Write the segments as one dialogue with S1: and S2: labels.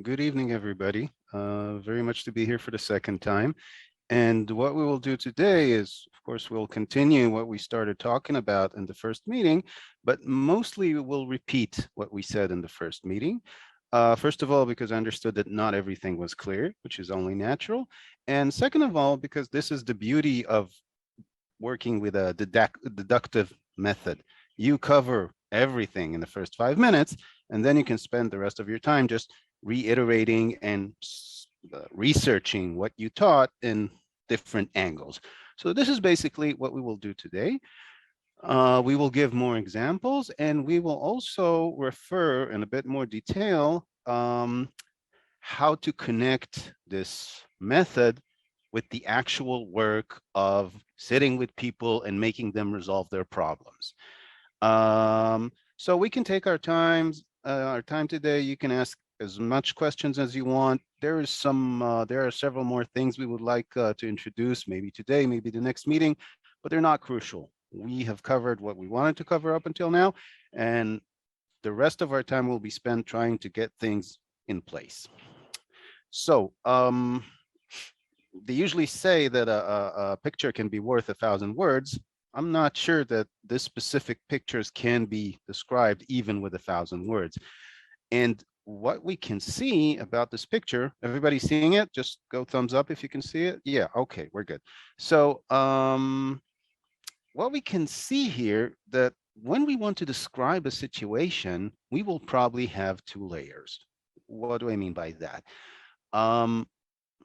S1: Good evening, everybody. Very much to be here for the second time. And what we will do today is, of course, we'll continue what we started talking about in the first meeting, but mostly we'll repeat what we said in the first meeting. First of all, because I understood that not everything was clear, which is only natural. And second of all, because this is the beauty of working with a deductive method. You cover everything in the first 5 minutes, and then you can spend the rest of your time just reiterating and researching what you taught in different angles. So this is basically what we will do today. We will give more examples, and we will also refer in a bit more detail how to connect this method with the actual work of sitting with people and making them resolve their problems. So we can take our time today. You can ask as much questions as you want. There are several more things we would like to introduce, maybe today, maybe the next meeting, but they're not crucial. We have covered what we wanted to cover up until now, and the rest of our time will be spent trying to get things in place. So they usually say that a picture can be worth 1,000 words. I'm not sure that this specific pictures can be described even with 1,000 words. And what we can see about this picture, everybody seeing it? Just go thumbs up if you can see it. Yeah, okay, we're good. So what we can see here, that when we want to describe a situation, we will probably have two layers. What do I mean by that?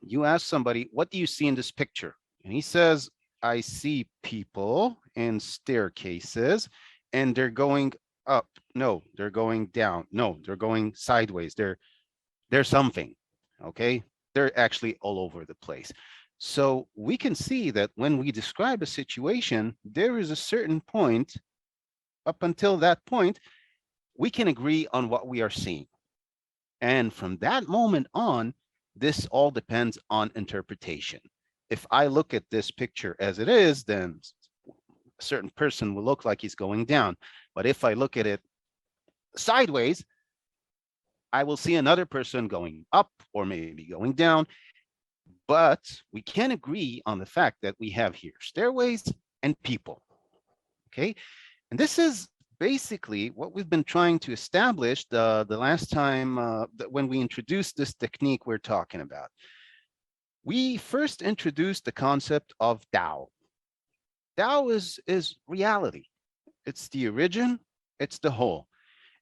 S1: You ask somebody, what do you see in this picture? And he says, I see people and staircases, and they're going up. No, they're going down. No, they're going sideways. They're something, okay? They're actually all over the place. So we can see that when we describe a situation, there is a certain point. Up until that point, we can agree on what we are seeing. And from that moment on, this all depends on interpretation. If I look at this picture as it is, then a certain person will look like he's going down. But if I look at it sideways, I will see another person going up or maybe going down. But we can agree on the fact that we have here stairways and people. Okay. And this is basically what we've been trying to establish the last time when we introduced this technique we're talking about. We first introduced the concept of Tao. Tao is reality. It's the origin, it's the whole.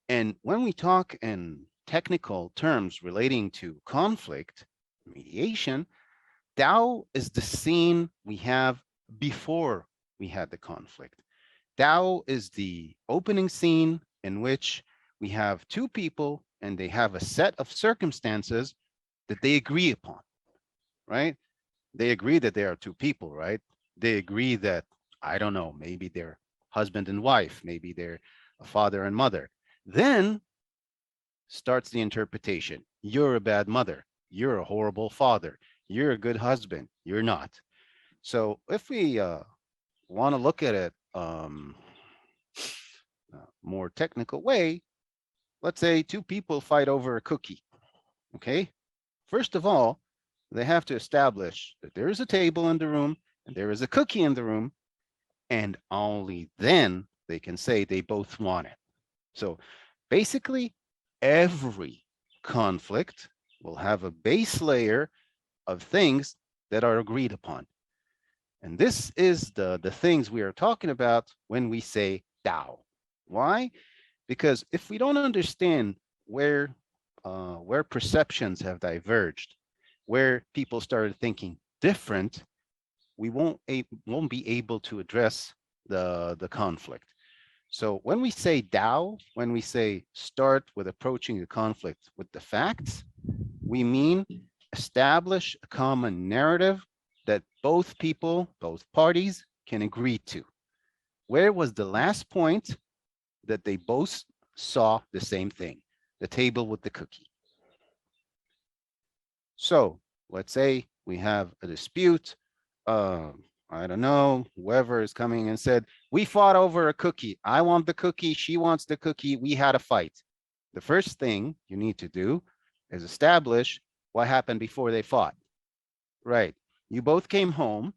S1: And when we talk in technical terms relating to conflict, mediation, Tao is the scene we have before we had the conflict. Tao is the opening scene in which we have two people and they have a set of circumstances that they agree upon, right? They agree that there are two people, right? They agree that, I don't know, maybe they're husband and wife, maybe they're a father and mother. Then starts the interpretation. You're a bad mother. You're a horrible father. You're a good husband. You're not. So if we want to look at it more technical way, let's say two people fight over a cookie. Okay. First of all, they have to establish that there is a table in the room and there is a cookie in the room, and only then they can say they both want it. So basically, every conflict will have a base layer of things that are agreed upon. And this is the things we are talking about when we say Tao. Why? Because if we don't understand where perceptions have diverged, where people started thinking different, we won't be able to address the conflict. So when we say Tao, when we say start with approaching the conflict with the facts, we mean establish a common narrative that both people, both parties can agree to. Where was the last point that they both saw the same thing? The table with the cookie. So let's say we have a dispute. I don't know, whoever is coming and said, we fought over a cookie. I want the cookie. She wants the cookie. We had a fight. The first thing you need to do is establish what happened before they fought. Right. You both came home.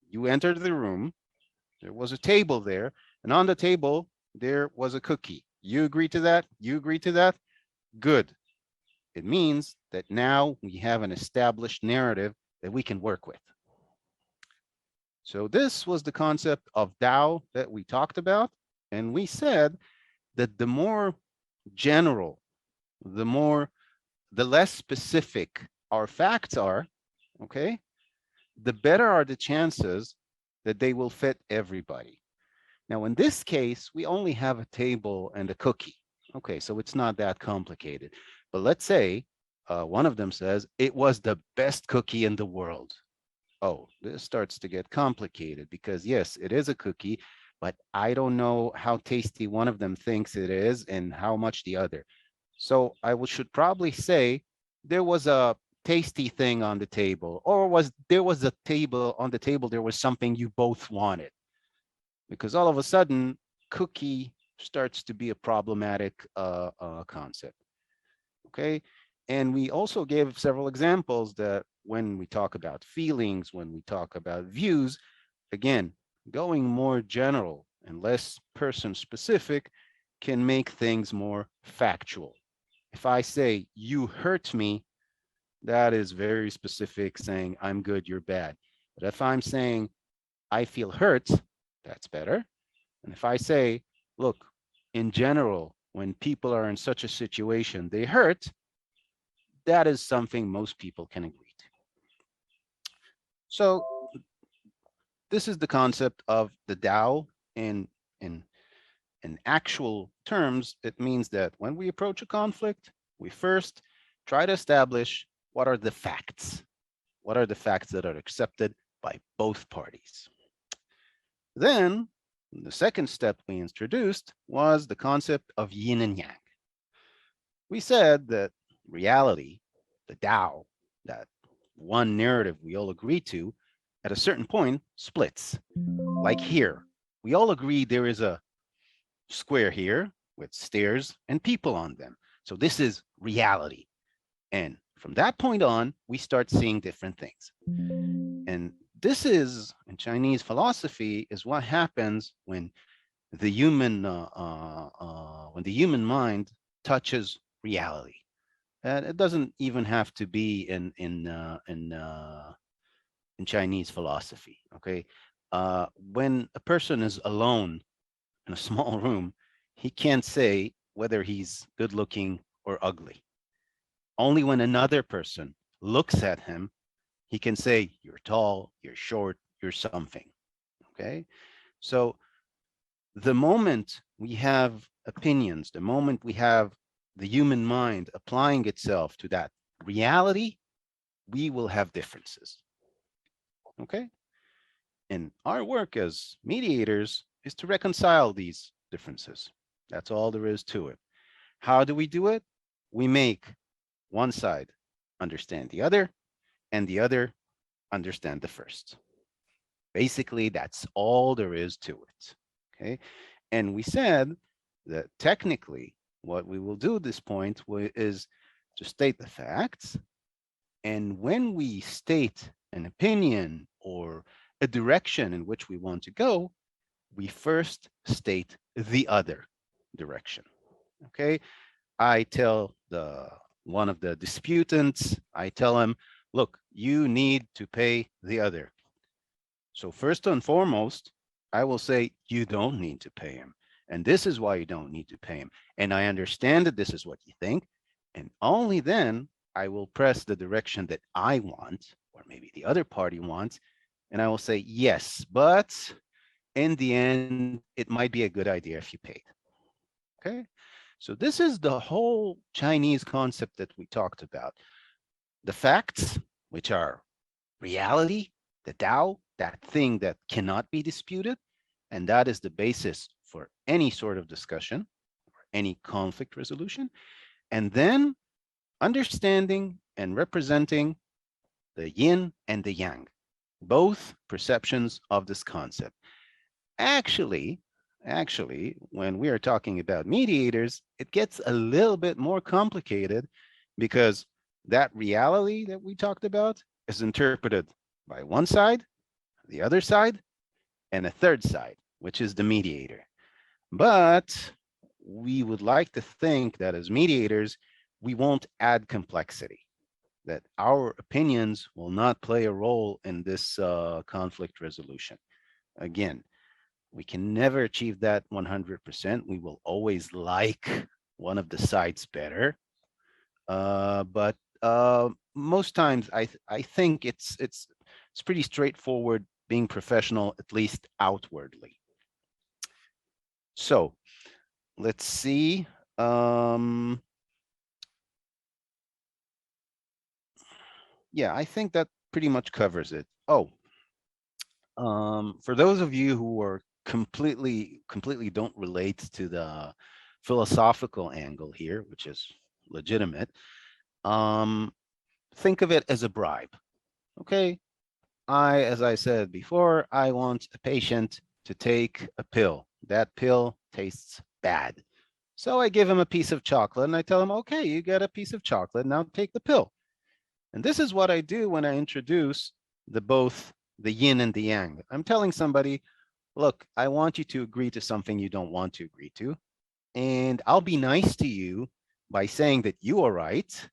S1: You entered the room. There was a table there. And on the table, there was a cookie. You agree to that? You agree to that? Good. It means that now we have an established narrative that we can work with. So this was the concept of Tao that we talked about. And we said that the more general, the less specific our facts are, okay, the better are the chances that they will fit everybody. Now, in this case, we only have a table and a cookie. Okay, so it's not that complicated. But let's say one of them says, it was the best cookie in the world. Oh, this starts to get complicated because yes, it is a cookie, but I don't know how tasty one of them thinks it is and how much the other. So should probably say there was a tasty thing on the table, or there was a table on the table, there was something you both wanted. Because all of a sudden, cookie starts to be a problematic concept. Okay. And we also gave several examples that when we talk about feelings, when we talk about views, again, going more general and less person specific can make things more factual. If I say, you hurt me, that is very specific, saying, I'm good, you're bad. But if I'm saying, I feel hurt, that's better. And if I say, look, in general, when people are in such a situation, they hurt, that is something most people can agree to. So this is the concept of the Tao in in actual terms. It means that when we approach a conflict, we first try to establish what are the facts. What are the facts that are accepted by both parties? Then the second step we introduced was the concept of yin and yang. We said that reality, the Tao, that one narrative we all agree to, at a certain point splits. Like here, we all agree there is a square here with stairs and people on them. So this is reality. And from that point on, we start seeing different things. And this is, in Chinese philosophy, is what happens when the human mind touches reality. And it doesn't even have to be in Chinese philosophy. Okay, when a person is alone in a small room, he can't say whether he's good looking or ugly. Only when another person looks at him, he can say, you're tall, you're short, you're something. Okay, so the moment we have opinions, the moment we have the human mind applying itself to that reality, we will have differences. Okay? And our work as mediators is to reconcile these differences. That's all there is to it. How do we do it? We make one side understand the other and the other understand the first. Basically, that's all there is to it. Okay? And we said that technically what we will do at this point is to state the facts. And when we state an opinion or a direction in which we want to go, we first state the other direction. Okay, I tell one of the disputants, I tell him, look, you need to pay the other. So first and foremost, I will say, you don't need to pay him. And this is why you don't need to pay him. And I understand that this is what you think. And only then I will press the direction that I want, or maybe the other party wants. And I will say, yes, but in the end, it might be a good idea if you paid. Okay. So this is the whole Chinese concept that we talked about. The facts, which are reality, the Tao, that thing that cannot be disputed. And that is the basis for any sort of discussion, or any conflict resolution. And then understanding and representing the yin and the yang, both perceptions of this concept. Actually, when we are talking about mediators, it gets a little bit more complicated because that reality that we talked about is interpreted by one side, the other side, and a third side, which is the mediator. But we would like to think that as mediators, we won't add complexity, that our opinions will not play a role in this conflict resolution. Again, we can never achieve that 100%. We will always like one of the sides better. But most times, I think it's pretty straightforward being professional, at least outwardly. So let's see. Yeah, I think that pretty much covers it. Oh, for those of you who are completely don't relate to the philosophical angle here, which is legitimate, um, think of it as a bribe. Okay, as I said before, I want a patient to take a pill. That pill tastes bad. So I give him a piece of chocolate and I tell him, okay, you get a piece of chocolate, now take the pill. And this is what I do when I introduce both the yin and the yang. I'm telling somebody, look, I want you to agree to something you don't want to agree to. And I'll be nice to you by saying that you are right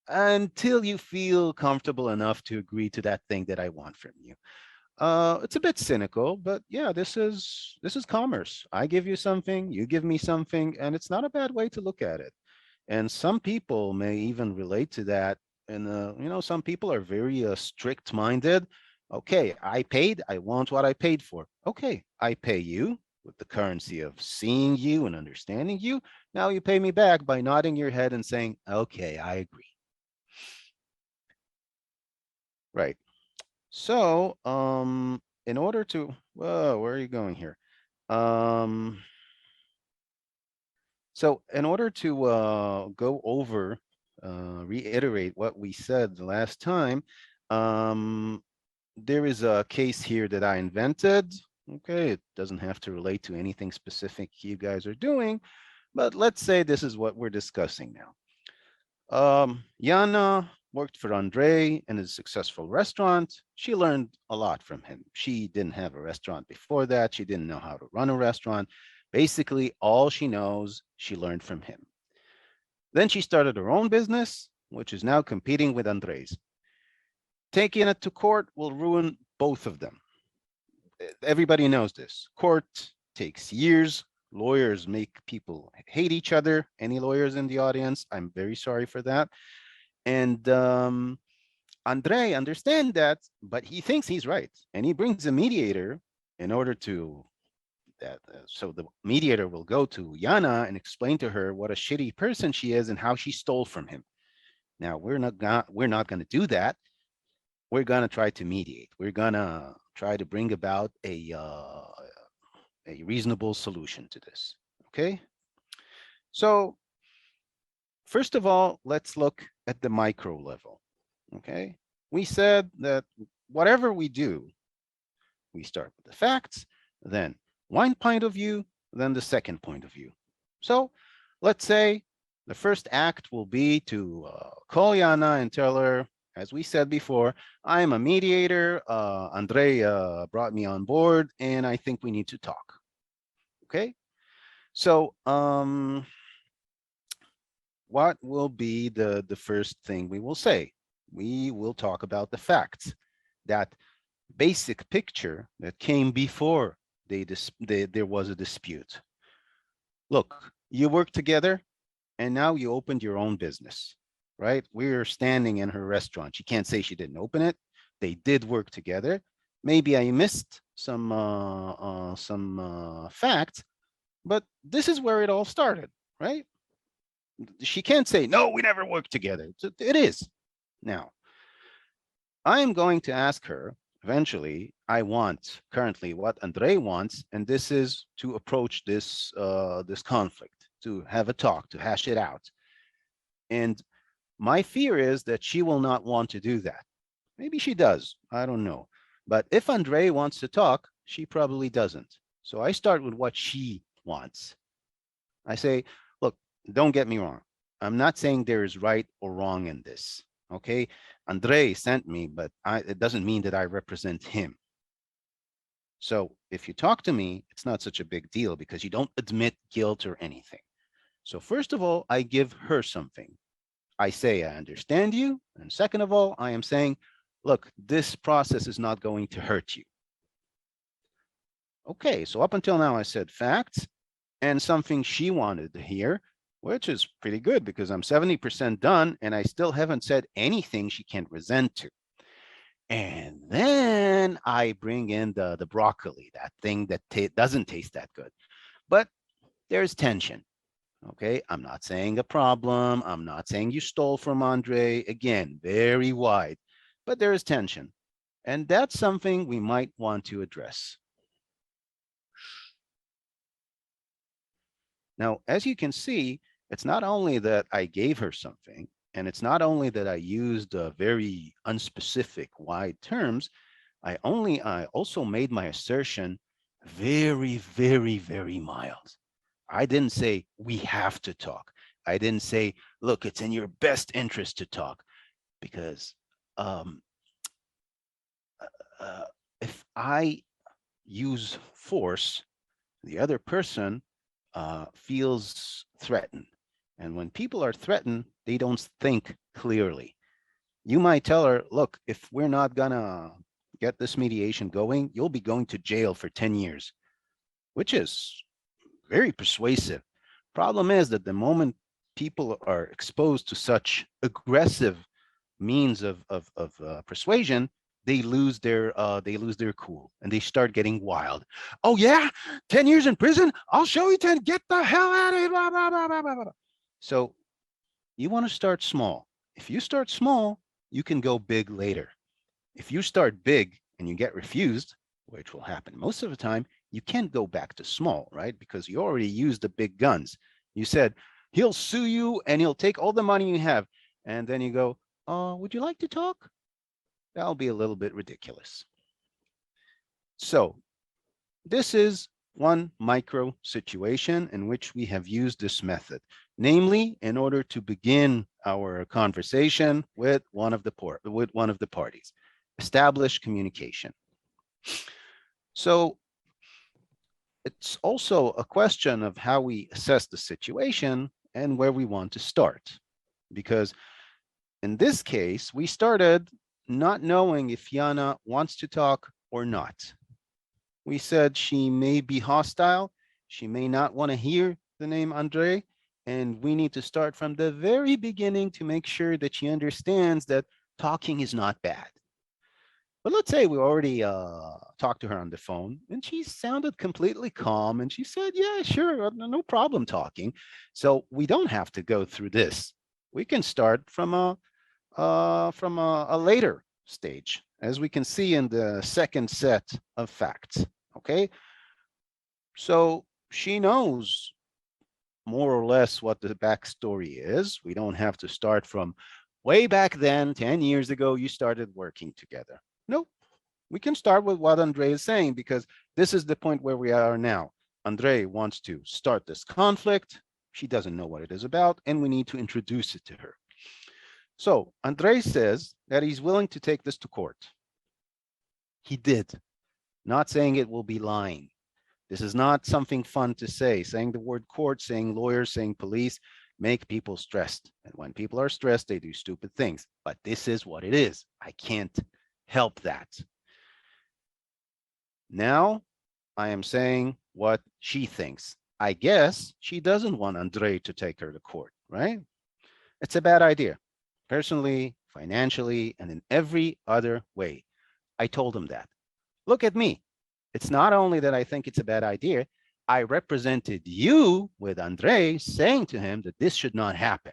S1: until you feel comfortable enough to agree to that thing that I want from you. It's a bit cynical, but yeah, this is commerce. I give you something, you give me something, and it's not a bad way to look at it. And some people may even relate to that. And some people are very strict-minded. Okay, I paid. I want what I paid for. Okay, I pay you with the currency of seeing you and understanding you. Now you pay me back by nodding your head and saying, okay, I agree. Right. So, in order to, whoa, where are you going here? Um, so in order to go over, reiterate what we said the last time, um, there is a case here that I invented. Okay, it doesn't have to relate to anything specific you guys are doing, but let's say this is what we're discussing now. Yana worked for Andre in his successful restaurant. She learned a lot from him. She didn't have a restaurant before that. She didn't know how to run a restaurant. Basically, all she knows, she learned from him. Then she started her own business, which is now competing with Andre's. Taking it to court will ruin both of them. Everybody knows this. Court takes years. Lawyers make people hate each other. Any lawyers in the audience, I'm very sorry for that. And Andre understands that, but he thinks he's right. And he brings a mediator in order to that. So the mediator will go to Yana and explain to her what a shitty person she is and how she stole from him. Now we're not going to do that. We're going to try to mediate. We're going to try to bring about a reasonable solution to this. Okay. So first of all, let's look at the micro level. Okay. We said that whatever we do, we start with the facts, then one point of view, then the second point of view. So let's say the first act will be to call Yana and tell her, as we said before, I'm a mediator. Andre brought me on board, and I think we need to talk. Okay. So what will be the first thing we will say? We will talk about the facts, that basic picture that came before there was a dispute. Look, you work together and now you opened your own business, right? We're standing in her restaurant. She can't say she didn't open it. They did work together. Maybe I missed some facts, but this is where it all started, right? She can't say, no, we never worked together. It is. Now, I am going to ask her eventually. I want currently what Andre wants, and this is to approach this conflict, to have a talk, to hash it out. And my fear is that she will not want to do that. Maybe she does. I don't know. But if Andre wants to talk, she probably doesn't. So I start with what she wants. I say, look, don't get me wrong. I'm not saying there is right or wrong in this. Okay. Andre sent me, but it doesn't mean that I represent him. So if you talk to me, it's not such a big deal because you don't admit guilt or anything. So first of all, I give her something. I say, I understand you. And second of all, I am saying, look, this process is not going to hurt you. Okay, so up until now, I said facts and something she wanted to hear, which is pretty good because I'm 70% done and I still haven't said anything she can't resent to. And then I bring in the broccoli, that thing that doesn't taste that good. But there's tension. Okay, I'm not saying a problem. I'm not saying you stole from Andre. Again, very wide, but there is tension. And that's something we might want to address. Now, as you can see, it's not only that I gave her something, and it's not only that I used very unspecific, wide terms, I also made my assertion very, very, very mild. I didn't say we have to talk. I didn't say, look, it's in your best interest to talk, because um, uh, if I use force, the other person feels threatened. And when people are threatened, they don't think clearly. You might tell her, look, if we're not gonna get this mediation going, you'll be going to jail for 10 years, which is very persuasive. Problem is that the moment people are exposed to such aggressive means of persuasion, they lose their cool and they start getting wild. Oh yeah, 10 years in prison? I'll show you 10. Get the hell out of here. Blah, blah, blah, blah, blah, blah. So you want to start small. If you start small, you can go big later. If you start big and you get refused, which will happen most of the time, you can't go back to small, right? Because you already used the big guns. You said, he'll sue you and he'll take all the money you have. And then you go, would you like to talk? That'll be a little bit ridiculous. So this is one micro situation in which we have used this method, namely in order to begin our conversation with one of the parties, establish communication. So it's also a question of how we assess the situation and where we want to start. Because in this case, we started not knowing if Yana wants to talk or not. We said she may be hostile. She may not want to hear the name Andre. And we need to start from the very beginning to make sure that she understands that talking is not bad. But let's say we already talked to her on the phone and she sounded completely calm and she said, yeah, sure, no problem talking. So we don't have to go through this. We can start from a later stage, as we can see in the second set of facts. Okay, so she knows more or less what the backstory is. We don't have to start from way back then, 10 years ago, you started working together. Nope. We can start with what Andre is saying because this is the point where we are now. Andre wants to start this conflict. She doesn't know what it is about, and we need to introduce it to her. So Andre says that he's willing to take this to court. He did, not saying it will be lying. This is not something fun to say. Saying the word court, saying lawyers, saying police make people stressed. And when people are stressed, they do stupid things. But this is what it is. I can't help that. Now I am saying what she thinks. I guess she doesn't want Andre to take her to court, right? It's a bad idea, personally, financially, and in every other way. I told him that. Look at me. It's not only that I think it's a bad idea, I represented you with Andre saying to him that this should not happen.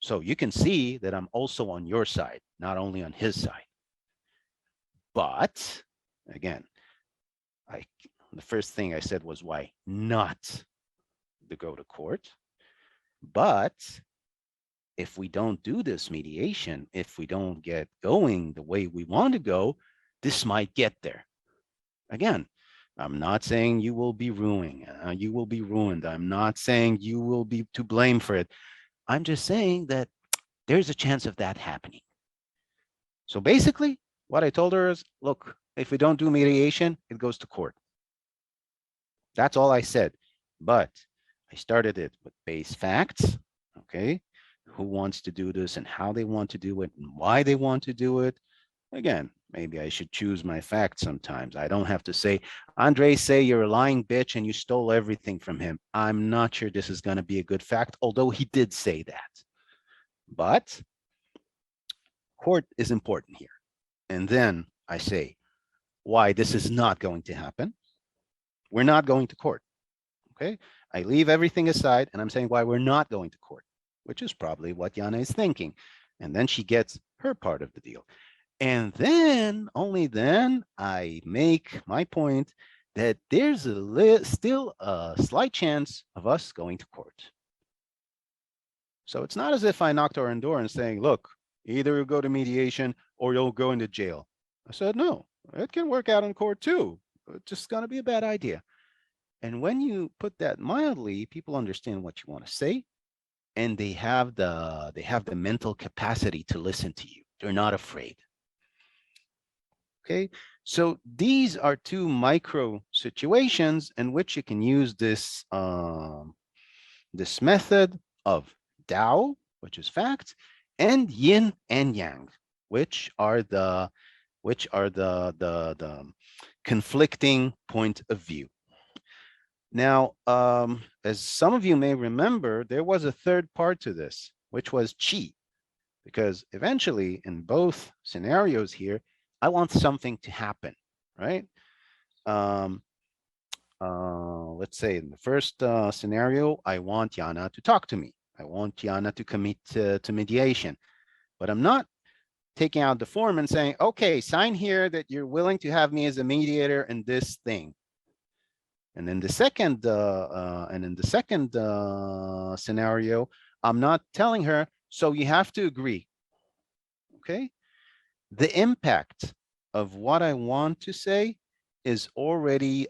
S1: So you can see that I'm also on your side, not only on his side. But again, the first thing I said was why not to go to court. But if we don't do this mediation, if we don't get going the way we want to go, this might get there. Again, I'm not saying you will be ruined. I'm not saying you will be to blame for it. I'm just saying that there's a chance of that happening. So basically, what I told her is, look, if we don't do mediation, it goes to court. That's all I said. But I started it with base facts. Okay. Who wants to do this and how they want to do it and why they want to do it. Again, maybe I should choose my facts sometimes. I don't have to say, Andre, say you're a lying bitch and you stole everything from him. I'm not sure this is going to be a good fact, although he did say that. But court is important here. And then I say why this is not going to happen. We're not going to court. Okay. I leave everything aside and I'm saying why we're not going to court, which is probably what Yana is thinking. And then she gets her part of the deal. And then, only then, I make my point that there's still a slight chance of us going to court. So it's not as if I knocked on her door and saying, look, either you go to mediation or you'll go into jail. I said, no, it can work out in court too. It's just going to be a bad idea. And when you put that mildly, people understand what you want to say, and they have the mental capacity to listen to you. They're not afraid. Okay, so these are two micro situations in which you can use this method of Tao, which is fact, and Yin and Yang, which are the conflicting point of view. Now, as some of you may remember, there was a third part to this, which was Qi, because eventually in both scenarios here, I want something to happen, right? Let's say in the first scenario, I want Yana to talk to me. I want Yana to commit to mediation, but I'm not taking out the form and saying, okay, sign here that you're willing to have me as a mediator in this thing. And in the second scenario, I'm not telling her, so you have to agree. Okay. The impact of what I want to say is already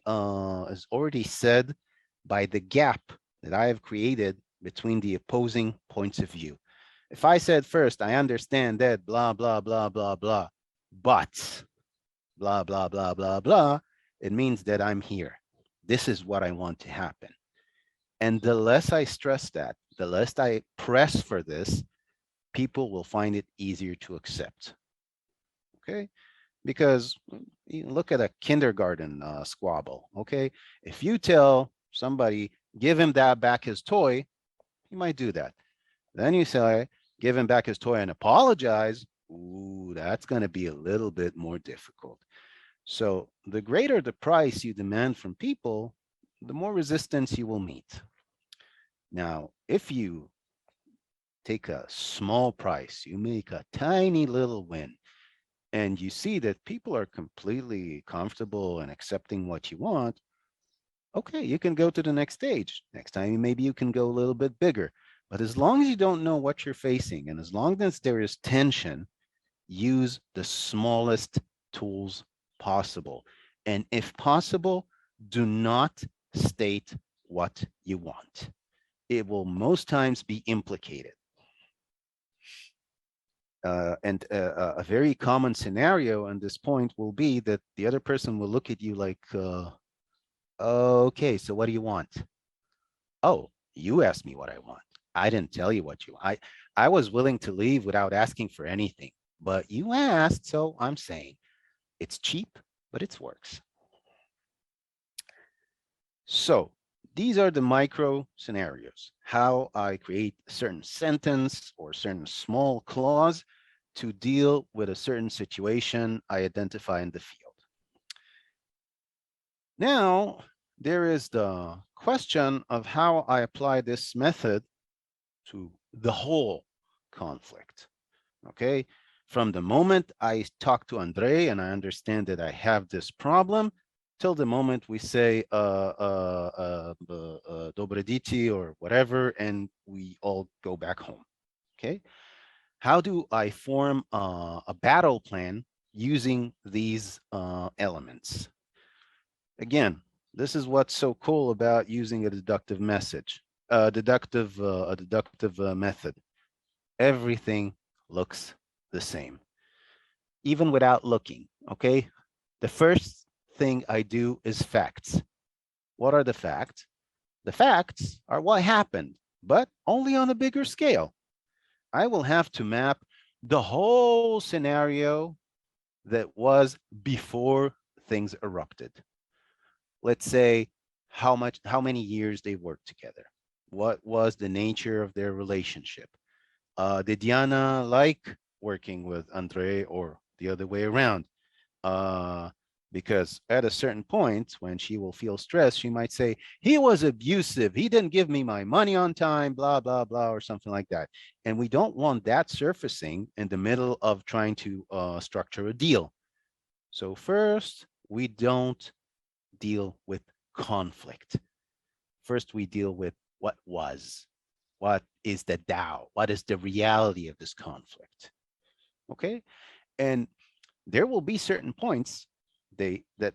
S1: said by the gap that I have created between the opposing points of view. If I said first, I understand that blah, blah, blah, blah, blah, but blah, blah, blah, blah, blah, it means that I'm here. This is what I want to happen. And the less I stress that, the less I press for this, people will find it easier to accept. Okay? Because you look at a kindergarten squabble. Okay? If you tell somebody, give him that back his toy, he might do that. Then you say, give him back his toy and apologize. Ooh, that's going to be a little bit more difficult. So the greater the price you demand from people, the more resistance you will meet. Now, if you take a small price, you make a tiny little win, and you see that people are completely comfortable and accepting what you want, okay, you can go to the next stage. Next time, maybe you can go a little bit bigger. But as long as you don't know what you're facing, and as long as there is tension, use the smallest tools possible. And if possible, do not state what you want. It will most times be implicated. A very common scenario on this point will be that the other person will look at you like, okay, so what do you want? Oh, you asked me what I want. I didn't tell you what you want. I was willing to leave without asking for anything, but you asked, so I'm saying it's cheap, but it works. So these are the micro scenarios, how I create a certain sentence or certain small clause to deal with a certain situation I identify in the field. Now, there is the question of how I apply this method to the whole conflict. Okay, from the moment I talk to Andre and I understand that I have this problem, till the moment we say dobrediti or whatever, and we all go back home. Okay, how do I form a battle plan using these elements? Again, this is what's so cool about using a deductive message. a deductive method. Everything looks the same, even without looking. Okay. The first thing I do is facts. What are the facts? The facts are what happened, but only on a bigger scale. I will have to map the whole scenario that was before things erupted. Let's say how many years they worked together. What was the nature of their relationship? Did Diana like working with Andre or the other way around? Uh, because at a certain point, when she will feel stressed, she might say, he was abusive. He didn't give me my money on time, blah, blah, blah, or something like that. And we don't want that surfacing in the middle of trying to structure a deal. So first, we don't deal with conflict. First, we deal with what was, what is the Tao, what is the reality of this conflict. Okay. And there will be certain points that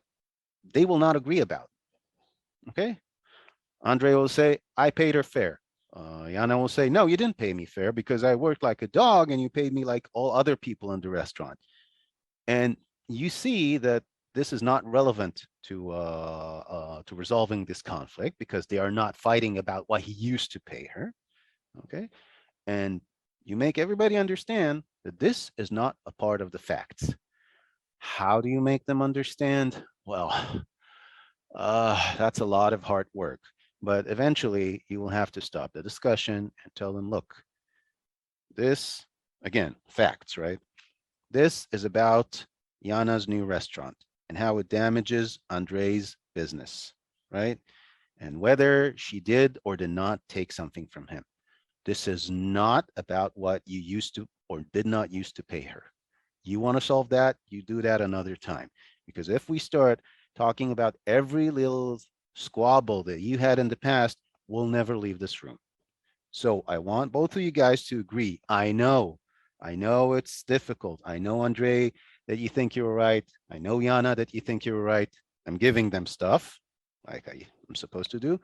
S1: they will not agree about. Okay. Andre will say, I paid her fair. Yana will say, no, you didn't pay me fair because I worked like a dog and you paid me like all other people in the restaurant. And you see that this is not relevant to resolving this conflict because they are not fighting about what he used to pay her. Okay. And you make everybody understand that this is not a part of the facts. How do you make them understand? Well, that's a lot of hard work. But eventually, you will have to stop the discussion and tell them, look, this, again, facts, right? This is about Yana's new restaurant and how it damages Andre's business, right? And whether she did or did not take something from him. This is not about what you used to or did not used to pay her. You want to solve that, you do that another time. Because if we start talking about every little squabble that you had in the past, we'll never leave this room. So I want both of you guys to agree. I know it's difficult. I know, Andre, that you think you're right. I know, Yana, that you think you're right. I'm giving them stuff like I'm supposed to do,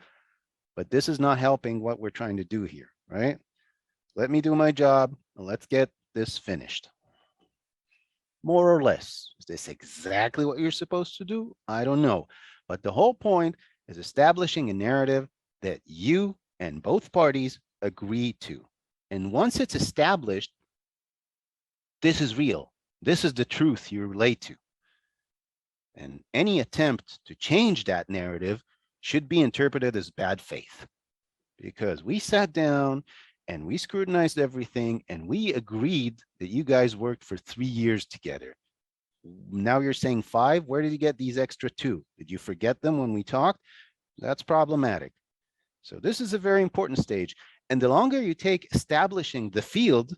S1: but this is not helping what we're trying to do here, right? Let me do my job and let's get this finished. More or less. Is this exactly what you're supposed to do? I don't know. But the whole point is establishing a narrative that you and both parties agree to. And once it's established, this is real. This is the truth you relate to. And any attempt to change that narrative should be interpreted as bad faith because we sat down and we scrutinized everything and we agreed that you guys worked for 3 years together. Now you're saying 5. Where did you get these extra 2? Did you forget them when we talked? That's problematic. So this is a very important stage. And the longer you take establishing the field,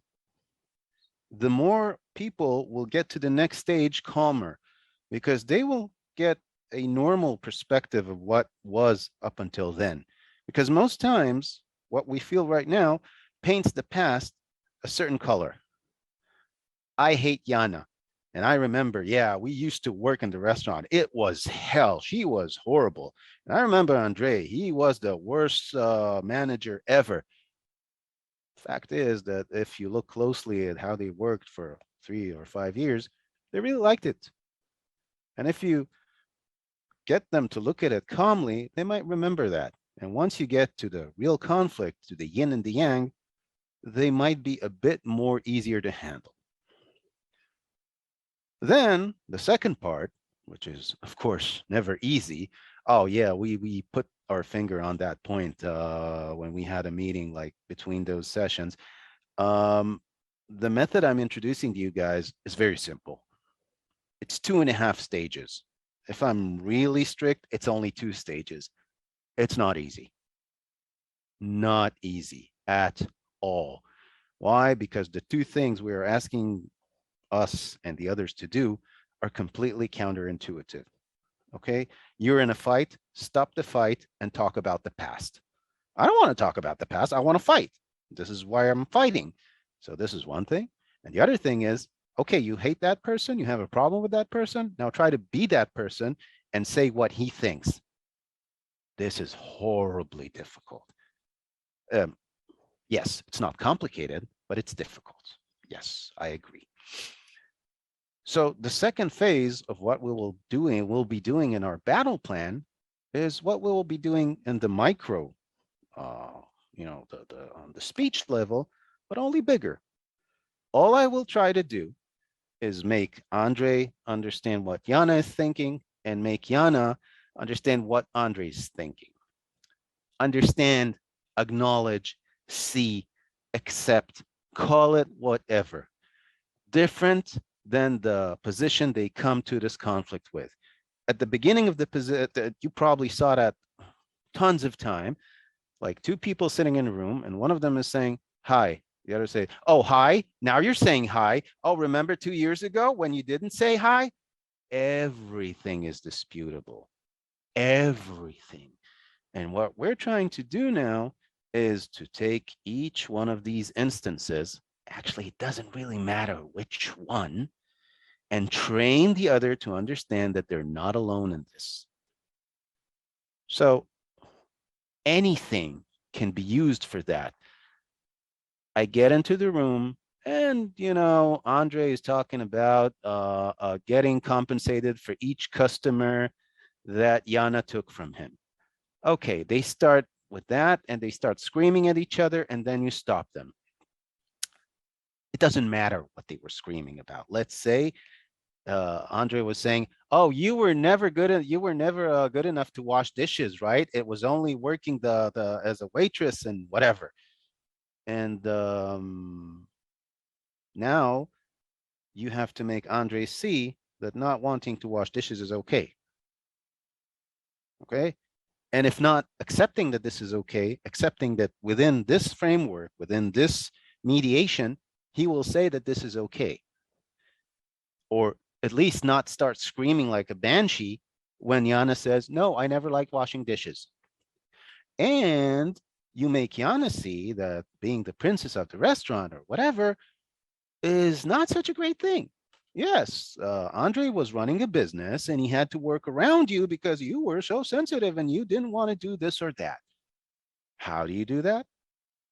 S1: the more people will get to the next stage calmer because they will get a normal perspective of what was up until then. Because most times, what we feel right now paints the past a certain color. I hate Yana. And I remember, yeah, we used to work in the restaurant. It was hell. She was horrible. And I remember Andre, he was the worst manager ever. Fact is that if you look closely at how they worked for 3 or 5 years, they really liked it. And if you get them to look at it calmly, they might remember that. And once you get to the real conflict, to the yin and the yang, they might be a bit more easier to handle. Then the second part, which is of course never easy. Oh yeah, we put our finger on that point when we had a meeting like between those sessions. Um, the method I'm introducing to you guys is very simple. It's 2.5 stages. If I'm really strict, it's only 2 stages. It's not easy. Not easy at all. Why? Because the two things we are asking us and the others to do are completely counterintuitive. Okay. You're in a fight, stop the fight and talk about the past. I don't want to talk about the past. I want to fight. This is why I'm fighting. So this is one thing. And the other thing is, okay, you hate that person. You have a problem with that person. Now try to be that person and say what he thinks. This is horribly difficult. Um, yes, it's not complicated, but it's difficult. Yes, I agree. So the second phase of what we'll be doing in our battle plan is what we will be doing in the micro, uh, on the speech level, but only bigger. All I will try to do is make Andre understand what Yana is thinking and make Yana understand what Andre is thinking. Understand, acknowledge, see, accept, call it whatever. Different than the position they come to this conflict with. At the beginning of the position, you probably saw that tons of time, like two people sitting in a room, and one of them is saying, hi. The other say, oh, hi. Now you're saying hi. Oh, remember 2 years ago when you didn't say hi? Everything is disputable. Everything. And what we're trying to do now is to take each one of these instances, actually, it doesn't really matter which one, and train the other to understand that they're not alone in this. So anything can be used for that. I get into the room and, Andre is talking about getting compensated for each customer that Yana took from him. Okay, they start with that and they start screaming at each other, and then you stop them. It doesn't matter what they were screaming about. Let's say Andre was saying, "Oh, you were never good enough to wash dishes, right? It was only working the as a waitress and whatever." And now you have to make Andre see that not wanting to wash dishes is okay. Okay. And if not accepting that this is okay, accepting that within this framework, within this mediation, he will say that this is okay. Or at least not start screaming like a banshee when Yana says, no, I never liked washing dishes. And you make Yana see that being the princess of the restaurant or whatever is not such a great thing. Yes, Andre was running a business and he had to work around you because you were so sensitive and you didn't want to do this or that. How do you do that?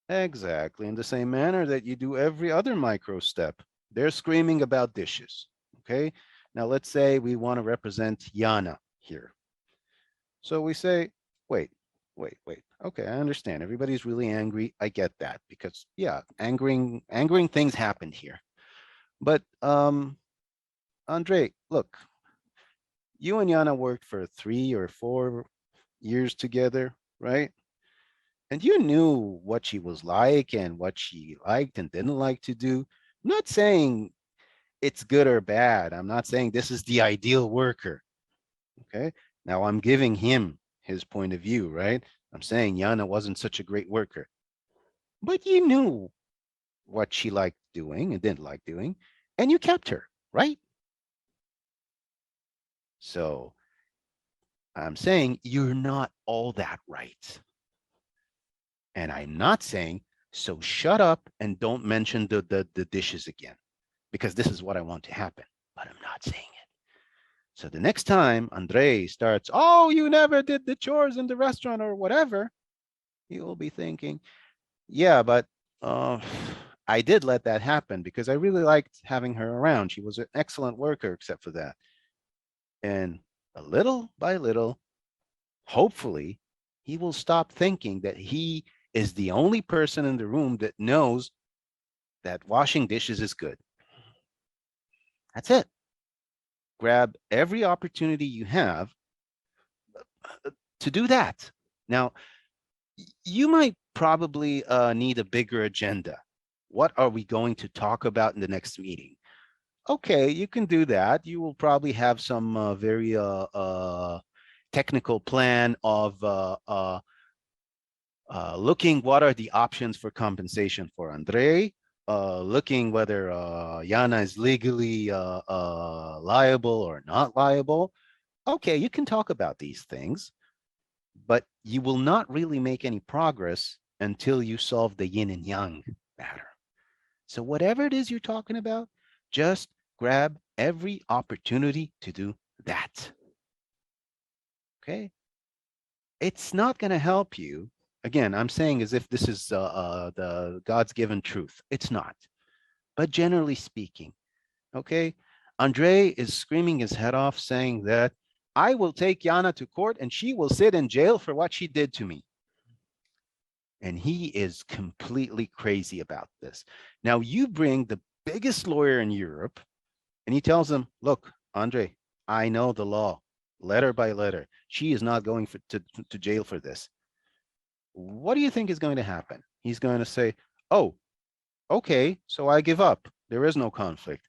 S1: Exactly in the same manner that you do every other micro step. They're screaming about dishes. Okay. Now let's say we want to represent Yana here. So we say, wait, wait. Okay, I understand. Everybody's really angry. I get that because yeah, angering things happened here. But Andre, look, you and Yana worked for 3 or 4 years together, right? And you knew what she was like and what she liked and didn't like to do. I'm not saying it's good or bad. I'm not saying this is the ideal worker. Okay. Now I'm giving him his point of view, right? I'm saying Yana wasn't such a great worker, but you knew what she liked doing and didn't like doing, and you kept her, right? So I'm saying you're not all that right. And I'm not saying, so shut up and don't mention the dishes again, because this is what I want to happen. But I'm not saying it. So the next time Andre starts, oh, you never did the chores in the restaurant or whatever, you will be thinking, yeah, but uh, I did let that happen because I really liked having her around. She was an excellent worker, except for that. And a little by little, hopefully, he will stop thinking that he is the only person in the room that knows that washing dishes is good. That's it. Grab every opportunity you have to do that. Now, you might probably need a bigger agenda. What are we going to talk about in the next meeting? Okay, you can do that. You will probably have some very technical plan of looking what are the options for compensation for Andre, looking whether Yana is legally liable or not liable. Okay, you can talk about these things, but you will not really make any progress until you solve the yin and yang matter. So whatever it is you're talking about, just grab every opportunity to do that. Okay? It's not going to help you Again, I'm saying as if this is the God's given truth. It's not. But generally speaking, okay, Andre is screaming his head off saying that I will take Yana to court and she will sit in jail for what she did to me. And he is completely crazy about this. Now you bring the biggest lawyer in Europe and he tells him, look, Andre, I know the law letter by letter. She is not going to jail for this. What do you think is going to happen? He's going to say, oh, okay, so I give up. There is no conflict.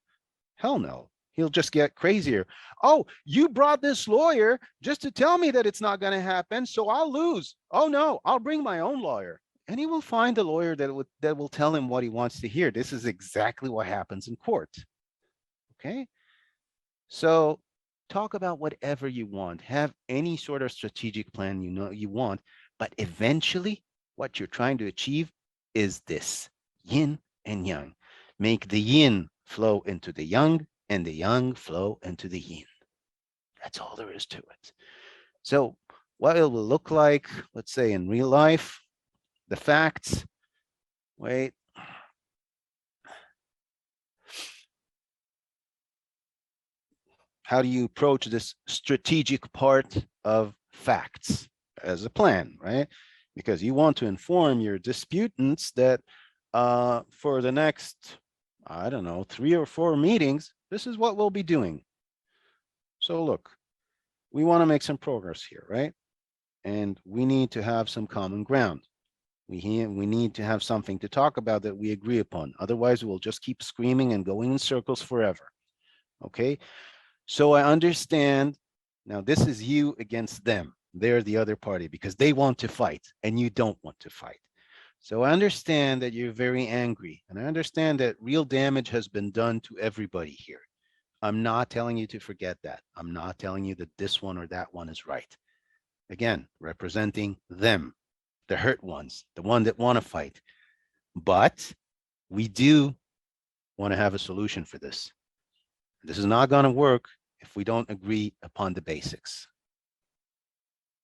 S1: Hell no. He'll just get crazier. Oh, you brought this lawyer just to tell me that it's not going to happen, so I'll lose. Oh no, I'll bring my own lawyer. And he will find a lawyer that will tell him what he wants to hear. This is exactly what happens in court. Okay? So talk about whatever you want. Have any sort of strategic plan you know you want, but eventually what you're trying to achieve is this: yin and yang. Make the yin flow into the yang and the yang flow into the yin. That's all there is to it. So what it will look like, let's say in real life, the facts, wait. How do you approach this strategic part of facts as a plan, right? Because you want to inform your disputants that for the next, I don't know, 3 or 4 meetings, this is what we'll be doing. So look, we want to make some progress here, right? And we need to have some common ground. We need to have something to talk about that we agree upon. Otherwise, we'll just keep screaming and going in circles forever. Okay? So I understand. Now, this is you against them. They're the other party because they want to fight and you don't want to fight. So I understand that you're very angry. And I understand that real damage has been done to everybody here. I'm not telling you to forget that. I'm not telling you that this one or that one is right. Again, representing them, the hurt ones, the one that want to fight. But we do want to have a solution for this. This is not going to work if we don't agree upon the basics.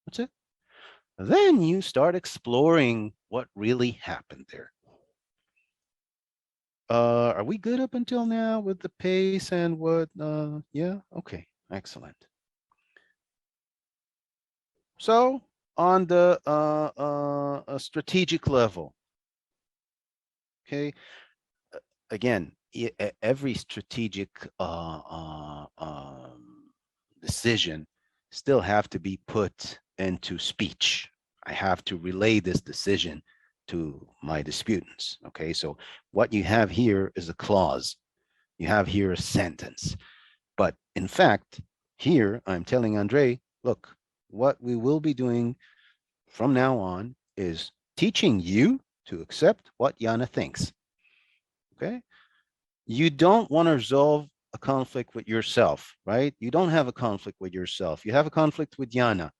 S1: That's it. Then you start exploring what really happened there. Are we good up until now with the pace and what? Yeah, okay, excellent. So on the strategic level, okay, again, every strategic decision still have to be put into speech. I have to relay this decision to my disputants. Okay, so what you have here is a clause. You have here a sentence. But in fact, here I'm telling Andre, look, what we will be doing from now on is teaching you to accept what Yana thinks. Okay, you don't want to resolve a conflict with yourself, right? You don't have a conflict with yourself. You have a conflict with Yana.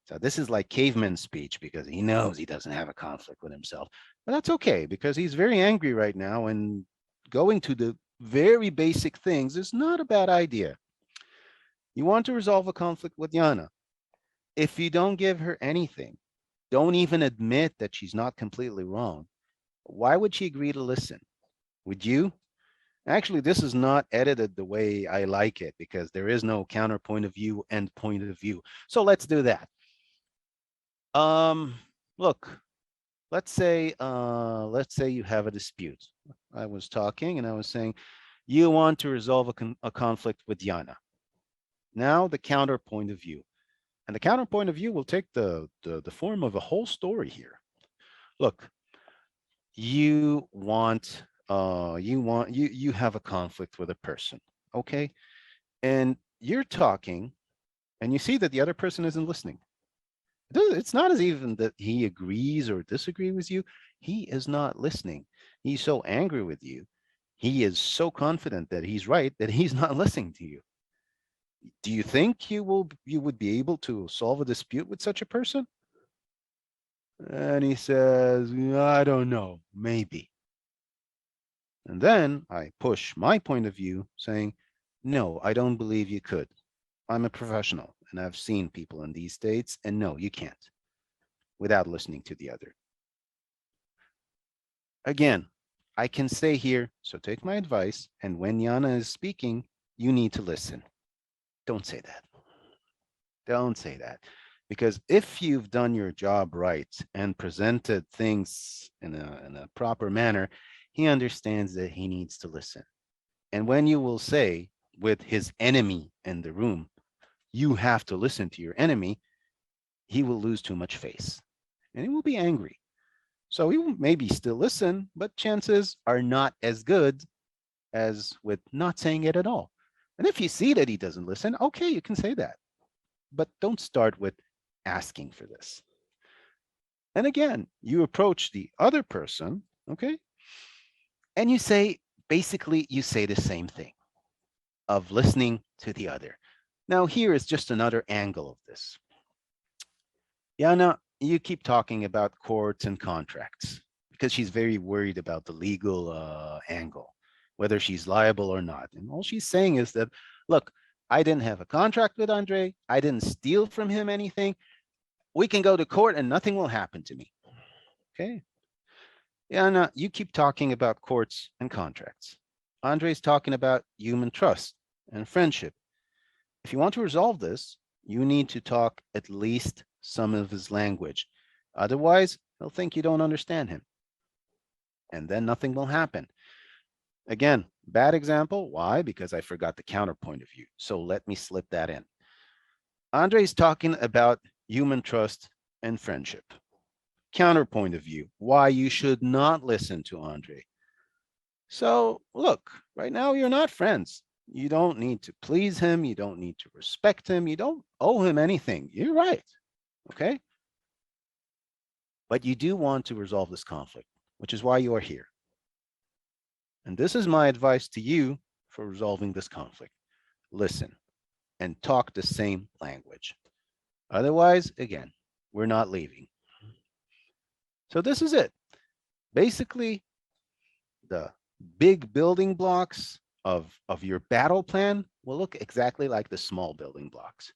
S1: So this is like caveman speech because he knows he doesn't have a conflict with himself. But that's okay because he's very angry right now and going to the very basic things is not a bad idea. You want to resolve a conflict with Yana. If you don't give her anything, don't even admit that she's not completely wrong, why would she agree to listen? Would you? Actually, this is not edited the way I like it because there is no counterpoint of view and point of view. So let's do that. Look, let's say you have a dispute. I was talking and I was saying, you want to resolve a conflict with Yana. Now the counterpoint of view. And the counterpoint of view will take the form of a whole story here. Look, you have a conflict with a person, okay? And you're talking and you see that the other person isn't listening. It's not as even that he agrees or disagrees with you. He is not listening. He's so angry with you. He is so confident that he's right that he's not listening to you. Do you think you would be able to solve a dispute with such a person? And he says, I don't know, maybe. And then I push my point of view saying, no, I don't believe you could. I'm a professional and I've seen people in these states and no, you can't without listening to the other. Again, I can say here, so take my advice, and when Yana is speaking, you need to listen. Don't say that. Don't say that. Because if you've done your job right and presented things in a proper manner, he understands that he needs to listen. And when you will say with his enemy in the room, you have to listen to your enemy, he will lose too much face and he will be angry. So he will maybe still listen, but chances are not as good as with not saying it at all. And if you see that he doesn't listen, okay, you can say that. But don't start with asking for this. And again, you approach the other person, okay, and you say, basically, you say the same thing of listening to the other. Now, here is just another angle of this. Yana, you keep talking about courts and contracts because she's very worried about the legal angle, whether she's liable or not. And all she's saying is that, look, I didn't have a contract with Andre. I didn't steal from him anything. We can go to court and nothing will happen to me. Okay. Yana, you keep talking about courts and contracts. Andre's talking about human trust and friendship. If you want to resolve this, you need to talk at least some of his language. Otherwise, he'll think you don't understand him, and then nothing will happen. Again, bad example. Why? Because I forgot the counterpoint of view. So let me slip that in. Andre is talking about human trust and friendship. Counterpoint of view. Why you should not listen to Andre. So look, right now you're not friends. You don't need to please him. You don't need to respect him. You don't owe him anything. You're right. Okay. But you do want to resolve this conflict, which is why you are here. And this is my advice to you for resolving this conflict. Listen and talk the same language. Otherwise, again, we're not leaving. So this is it. Basically, the big building blocks of your battle plan will look exactly like the small building blocks.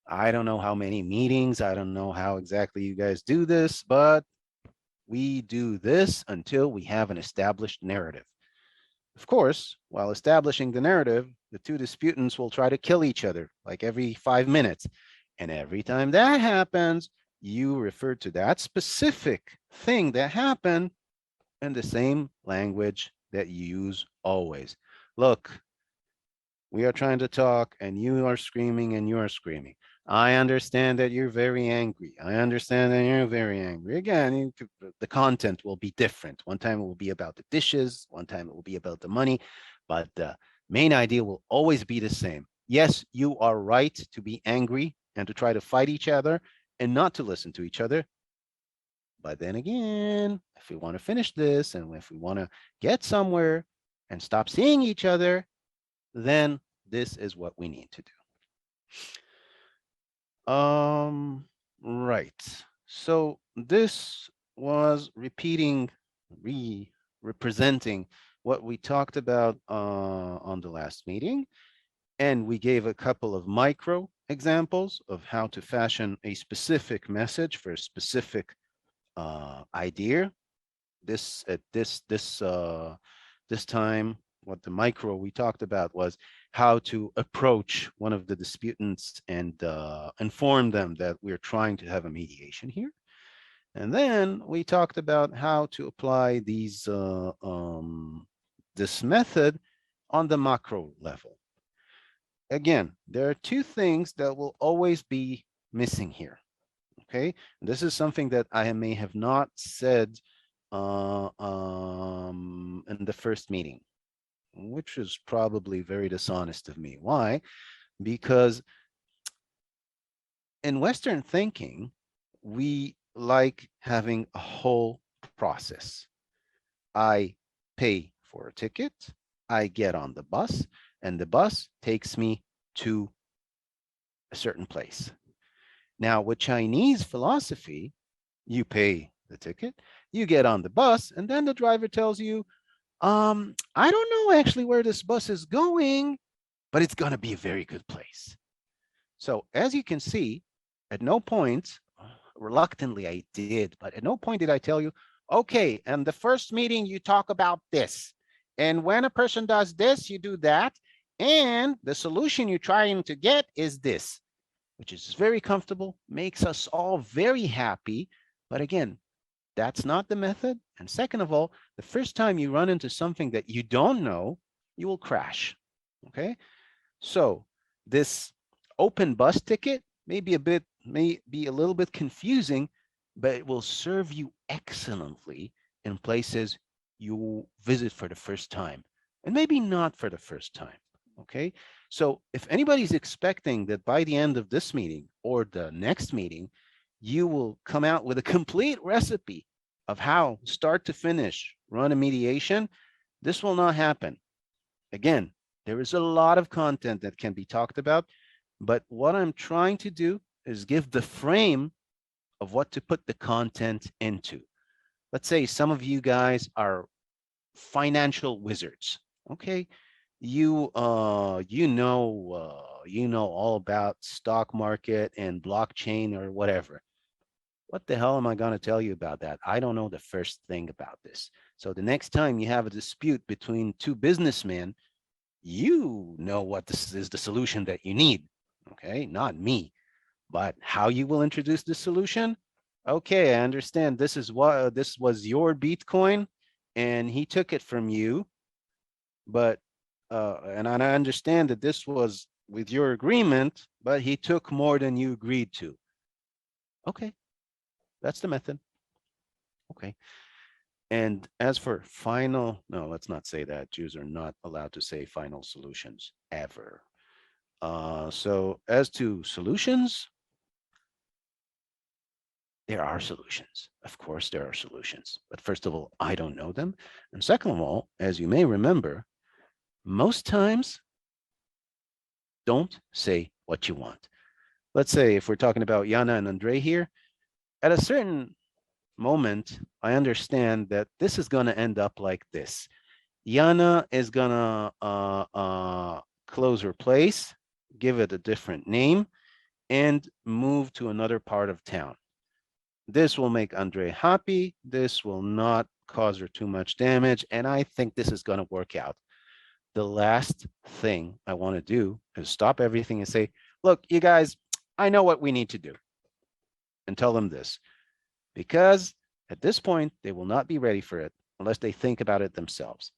S1: I don't know how many meetings, I don't know how exactly you guys do this, but we do this until we have an established narrative. Of course, while establishing the narrative, the two disputants will try to kill each other like every 5 minutes. And every time that happens, you refer to that specific thing that happened in the same language that you use always. Look, we are trying to talk and you are screaming and you are screaming. I understand that you're very angry. I understand that you're very angry. Again, the content will be different. One time it will be about the dishes, one time it will be about the money, but the main idea will always be the same. Yes, you are right to be angry and to try to fight each other and not to listen to each other. But then again, if we want to finish this and if we want to get somewhere and stop seeing each other, then this is what we need to do. Right. So this was representing what we talked about on the last meeting. And we gave a couple of micro examples of how to fashion a specific message for a specific idea. This time, what the micro we talked about was how to approach one of the disputants and inform them that we're trying to have a mediation here. And then we talked about how to apply this method on the macro level. Again, there are two things that will always be missing here. Okay, this is something that I may have not said in the first meeting, which is probably very dishonest of me. Why? Because in Western thinking, we like having a whole process. I pay for a ticket, I get on the bus, and the bus takes me to a certain place. Now, with Chinese philosophy, you pay the ticket, you get on the bus, and then the driver tells you, I don't know actually where this bus is going, but it's going to be a very good place. So as you can see, at no point, reluctantly I did, but at no point did I tell you, Okay, and the first meeting you talk about this. And when a person does this, you do that. And the solution you're trying to get is this, which is very comfortable, makes us all very happy. But again, that's not the method. And second of all, the first time you run into something that you don't know, you will crash. Okay. So this open bus ticket may be a little bit confusing, but it will serve you excellently in places you visit for the first time, and maybe not for the first time. Okay. So if anybody's expecting that by the end of this meeting or the next meeting, you will come out with a complete recipe of how start to finish run a mediation, this will not happen. Again, there is a lot of content that can be talked about, but what I'm trying to do is give the frame of what to put the content into. Let's say some of you guys are financial wizards. Okay, you know all about stock market and blockchain or whatever. What the hell am I going to tell you about that? I don't know the first thing about this. So the next time you have a dispute between two businessmen, you know what this is the solution that you need. Okay, not me. But how you will introduce the solution? Okay, I understand this was your Bitcoin and he took it from you, but and I understand that this was with your agreement, but he took more than you agreed to. Okay, that's the method. Okay. And as for final, no, let's not say that. Jews are not allowed to say final solutions ever. So as to solutions, there are solutions. Of course, there are solutions. But first of all, I don't know them. And second of all, as you may remember, most times, don't say what you want. Let's say if we're talking about Yana and Andre here, at a certain moment, I understand that this is going to end up like this. Yana is going to close her place, give it a different name, and move to another part of town. This will make Andre happy. This will not cause her too much damage. And I think this is going to work out. The last thing I want to do is stop everything and say, look, you guys, I know what we need to do. And tell them this. Because at this point, they will not be ready for it unless they think about it themselves.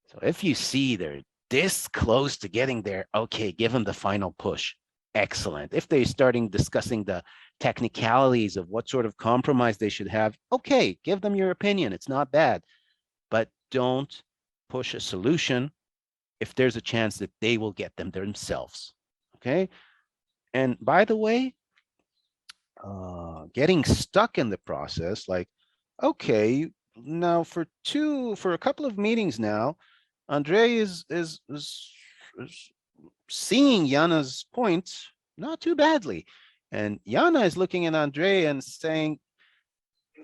S1: So if you see they're this close to getting there, okay, give them the final push. Excellent. If they're starting discussing the technicalities of what sort of compromise they should have, okay, give them your opinion. It's not bad. But don't push a solution if there's a chance that they will get them themselves. Okay. And by the way, getting stuck in the process, like, okay, now for a couple of meetings now, Andre is seeing Yana's point not too badly. And Yana is looking at Andre and saying,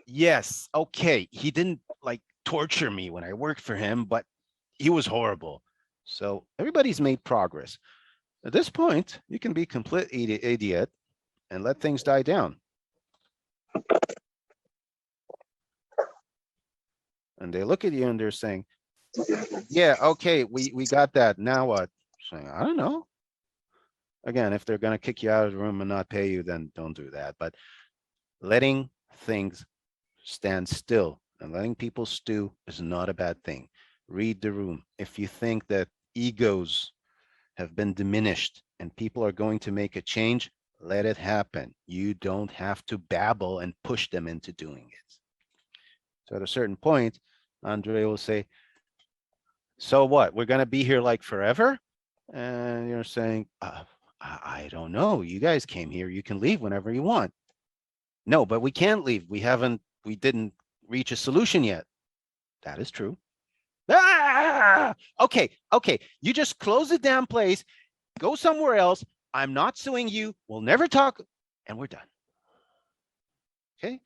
S1: yes, okay, he didn't like torture me when I worked for him, but he was horrible. So everybody's made progress. At this point, you can be complete idiot and let things die down. And they look at you and they're saying, yeah, okay, we got that. Now what? Saying, I don't know. Again, if they're going to kick you out of the room and not pay you, then don't do that. But letting things stand still and letting people stew is not a bad thing. Read the room. If you think that egos have been diminished and people are going to make a change, let it happen. You don't have to babble and push them into doing it. So at a certain point, Andre will say, so what? We're going to be here like forever? And you're saying, I don't know. You guys came here. You can leave whenever you want. No, but we can't leave. We didn't reach a solution yet. That is true. Ah! Okay. You just close the damn place, go somewhere else. I'm not suing you. We'll never talk. And we're done. Okay.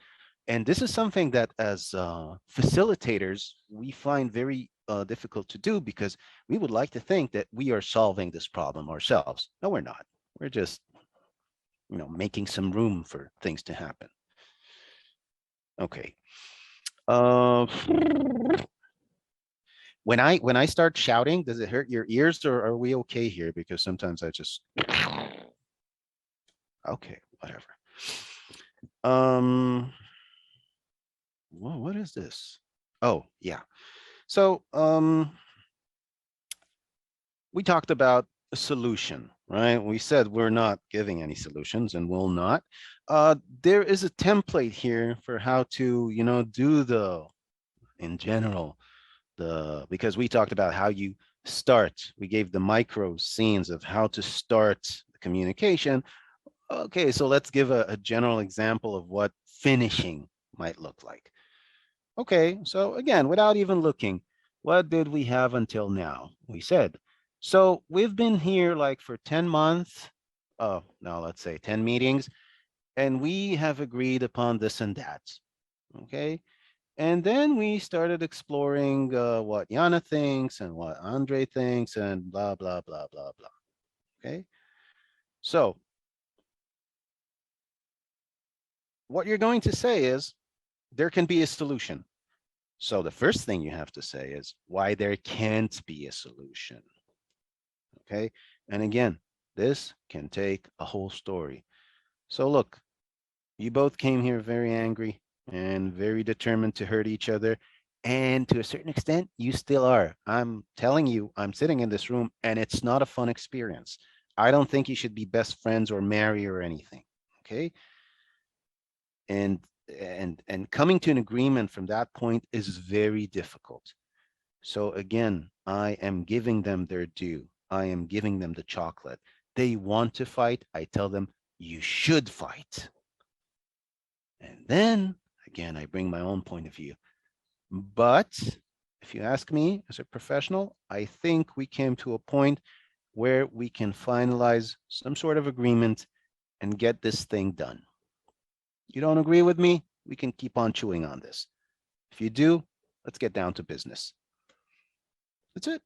S1: And this is something that as facilitators, we find very difficult to do because we would like to think that we are solving this problem ourselves. No, we're not. We're just, making some room for things to happen. Okay. Uh, when I start shouting, does it hurt your ears, or are we okay here? Because sometimes I just okay, whatever. Um, well, what is this? Oh, yeah. So, we talked about a solution, right? We said we're not giving any solutions and will not. There is a template here for how to, do in general, because we talked about how you start. We gave the micro scenes of how to start the communication. Okay, so let's give a general example of what finishing might look like. Okay, so again, without even looking, what did we have until now? We said, so we've been here like for 10 months. Oh, no, let's say 10 meetings, and we have agreed upon this and that. Okay. And then we started exploring what Yana thinks and what Andre thinks and blah, blah, blah, blah, blah. Okay. So what you're going to say is there can be a solution. So the first thing you have to say is why there can't be a solution. Okay. And again, this can take a whole story. So look, you both came here very angry and very determined to hurt each other. And to a certain extent, you still are. I'm telling you, I'm sitting in this room and it's not a fun experience. I don't think you should be best friends or marry or anything. Okay. And and coming to an agreement from that point is very difficult. So again, I am giving them their due. I am giving them the chocolate. They want to fight. I tell them, you should fight. And then again, I bring my own point of view. But if you ask me as a professional, I think we came to a point where we can finalize some sort of agreement and get this thing done. You don't agree with me? We can keep on chewing on this. If you do, let's get down to business. That's it.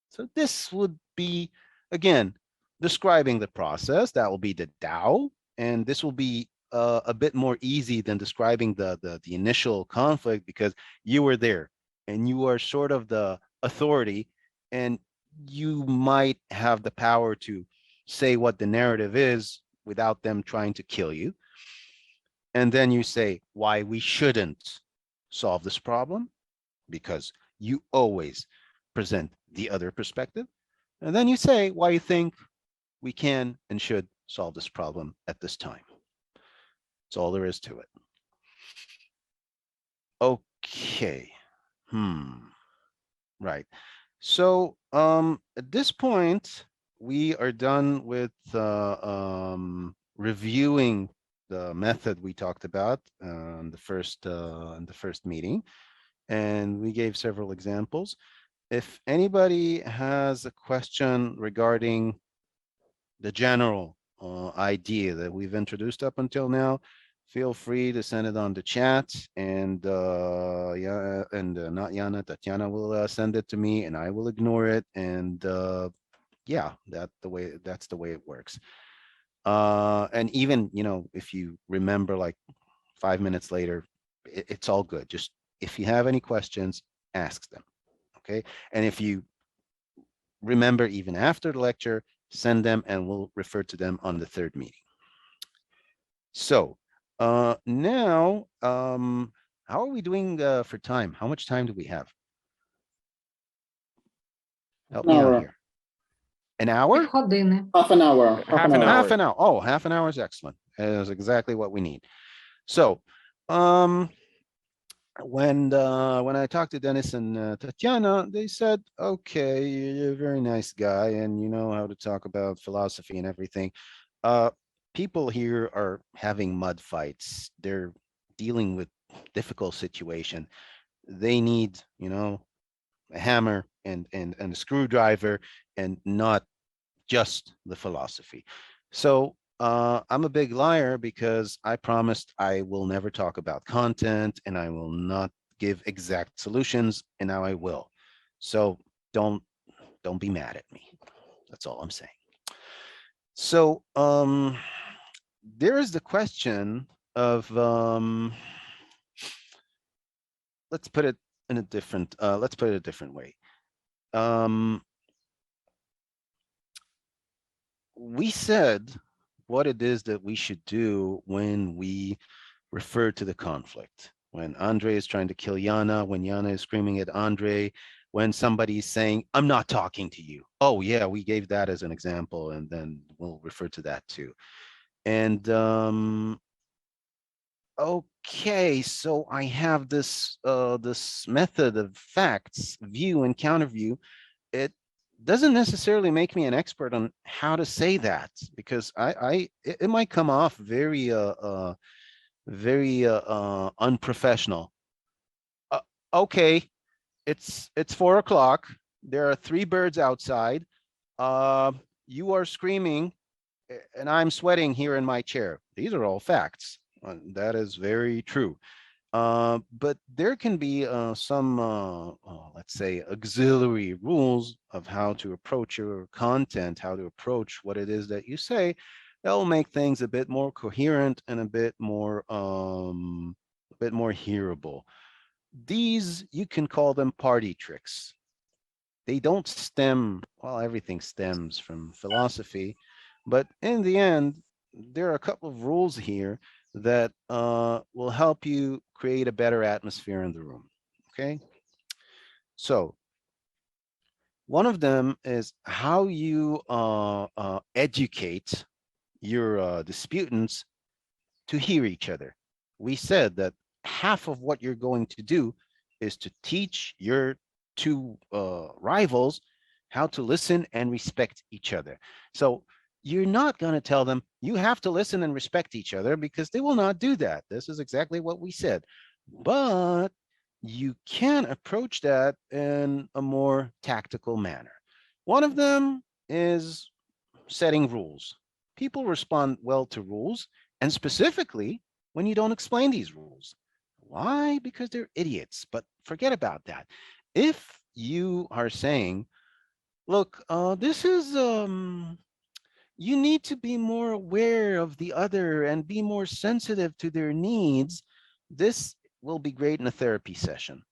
S1: So this would be, again, describing the process. That will be the DAO, and this will be a bit more easy than describing the initial conflict because you were there and you are sort of the authority, and you might have the power to say what the narrative is without them trying to kill you. And then you say why we shouldn't solve this problem because you always present the other perspective. And then you say why you think we can and should solve this problem at this time. That's all there is to it. Okay. Right. So at this point, we are done with reviewing the method we talked about in the first meeting, and we gave several examples. If anybody has a question regarding the general idea that we've introduced up until now, feel free to send it on the chat, and yeah, and not Yana, Tatiana will send it to me, and I will ignore it, and yeah, that's the way it works. And even if you remember like 5 minutes later, it's all good. Just if you have any questions, ask them. Okay, and if you remember even after the lecture, send them and we'll refer to them on the third meeting. So now, how are we doing for time? How much time do we have? Help
S2: An
S1: me out
S2: hour.
S1: here. An hour?
S3: Півгодини.
S2: Half an hour.
S4: Half an hour.
S1: Half an hour. Oh, half an hour is excellent. That is exactly what we need. So when I talked to Dennis and Tatiana, they said, okay, you're a very nice guy and you know how to talk about philosophy and everything. People here are having mud fights. They're dealing with difficult situation. They need, a hammer and a screwdriver and not just the philosophy. So I'm a big liar because I promised I will never talk about content and I will not give exact solutions, and now I will. So don't be mad at me. That's all I'm saying. So there is the question of let's put it in a different let's put it a different way. Um, we said what it is that we should do when we refer to the conflict. When Andre is trying to kill Yana, when Yana is screaming at Andre, when somebody's saying, I'm not talking to you. Oh, yeah, we gave that as an example, and then we'll refer to that too. And okay, so I have this method of facts, view and counter view. It doesn't necessarily make me an expert on how to say that, because it might come off very unprofessional. Uh, okay, it's 4 o'clock. There are three birds outside. Uh, you are screaming, and I'm sweating here in my chair. These are all facts. That is very true. But there can be some, let's say, auxiliary rules of how to approach your content, how to approach what it is that you say. That will make things a bit more coherent and a bit more hearable. These, you can call them party tricks. They don't stem, well, everything stems from philosophy, but in the end, there are a couple of rules here that will help you create a better atmosphere in the room. Okay. So one of them is how you educate your disputants to hear each other. We said that half of what you're going to do is to teach your two rivals how to listen and respect each other. So you're not going to tell them you have to listen and respect each other, because they will not do that. This is exactly what we said. But you can approach that in a more tactical manner. One of them is setting rules. People respond well to rules, and specifically when you don't explain these rules. Why? Because they're idiots. But forget about that. If you are saying, look, this is, you need to be more aware of the other and be more sensitive to their needs, this will be great in a therapy session,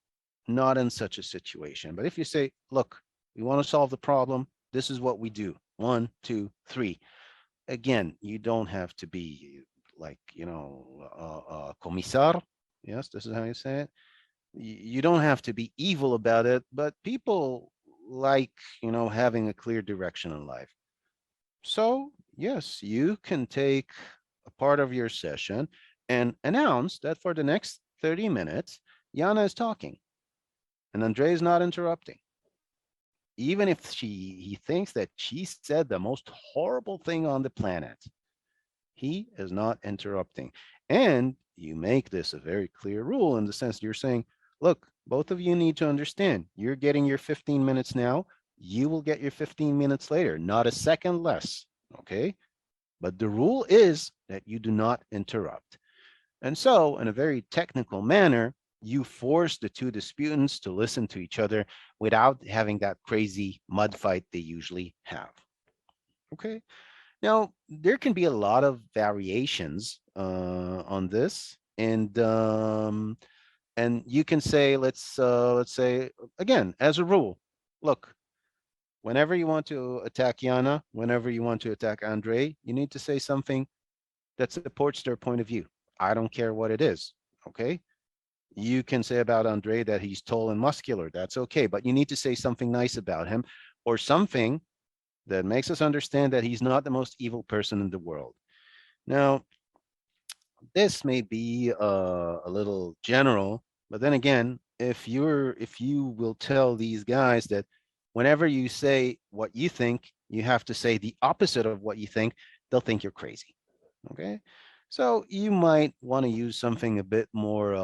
S1: not in such a situation. But if you say, look, we want to solve the problem, this is what we do. One, two, three. Again, you don't have to be like, commissar. Yes, this is how you say it. You don't have to be evil about it, but people like, having a clear direction in life. So, yes, you can take a part of your session and announce that for the next 30 minutes, Yana is talking and Andre is not interrupting. Even if he thinks that she said the most horrible thing on the planet, he is not interrupting. And you make this a very clear rule in the sense you're saying, look, both of you need to understand, you're getting your 15 minutes now, you will get your 15 minutes later, not a second less. Okay. But the rule is that you do not interrupt. And so, in a very technical manner, you force the two disputants to listen to each other without having that crazy mud fight they usually have. Okay. Now, there can be a lot of variations on this, and you can say, let's say again, as a rule, look, whenever you want to attack Yana, whenever you want to attack Andre, you need to say something that supports their point of view. I don't care what it is. Okay. You can say about Andre that he's tall and muscular. That's okay. But you need to say something nice about him, or something that makes us understand that he's not the most evil person in the world. Now, this may be a little general, but then again, if you will tell these guys that whenever you say what you think, you have to say the opposite of what you think, they'll think you're crazy. Okay, so you might want to use something a bit more,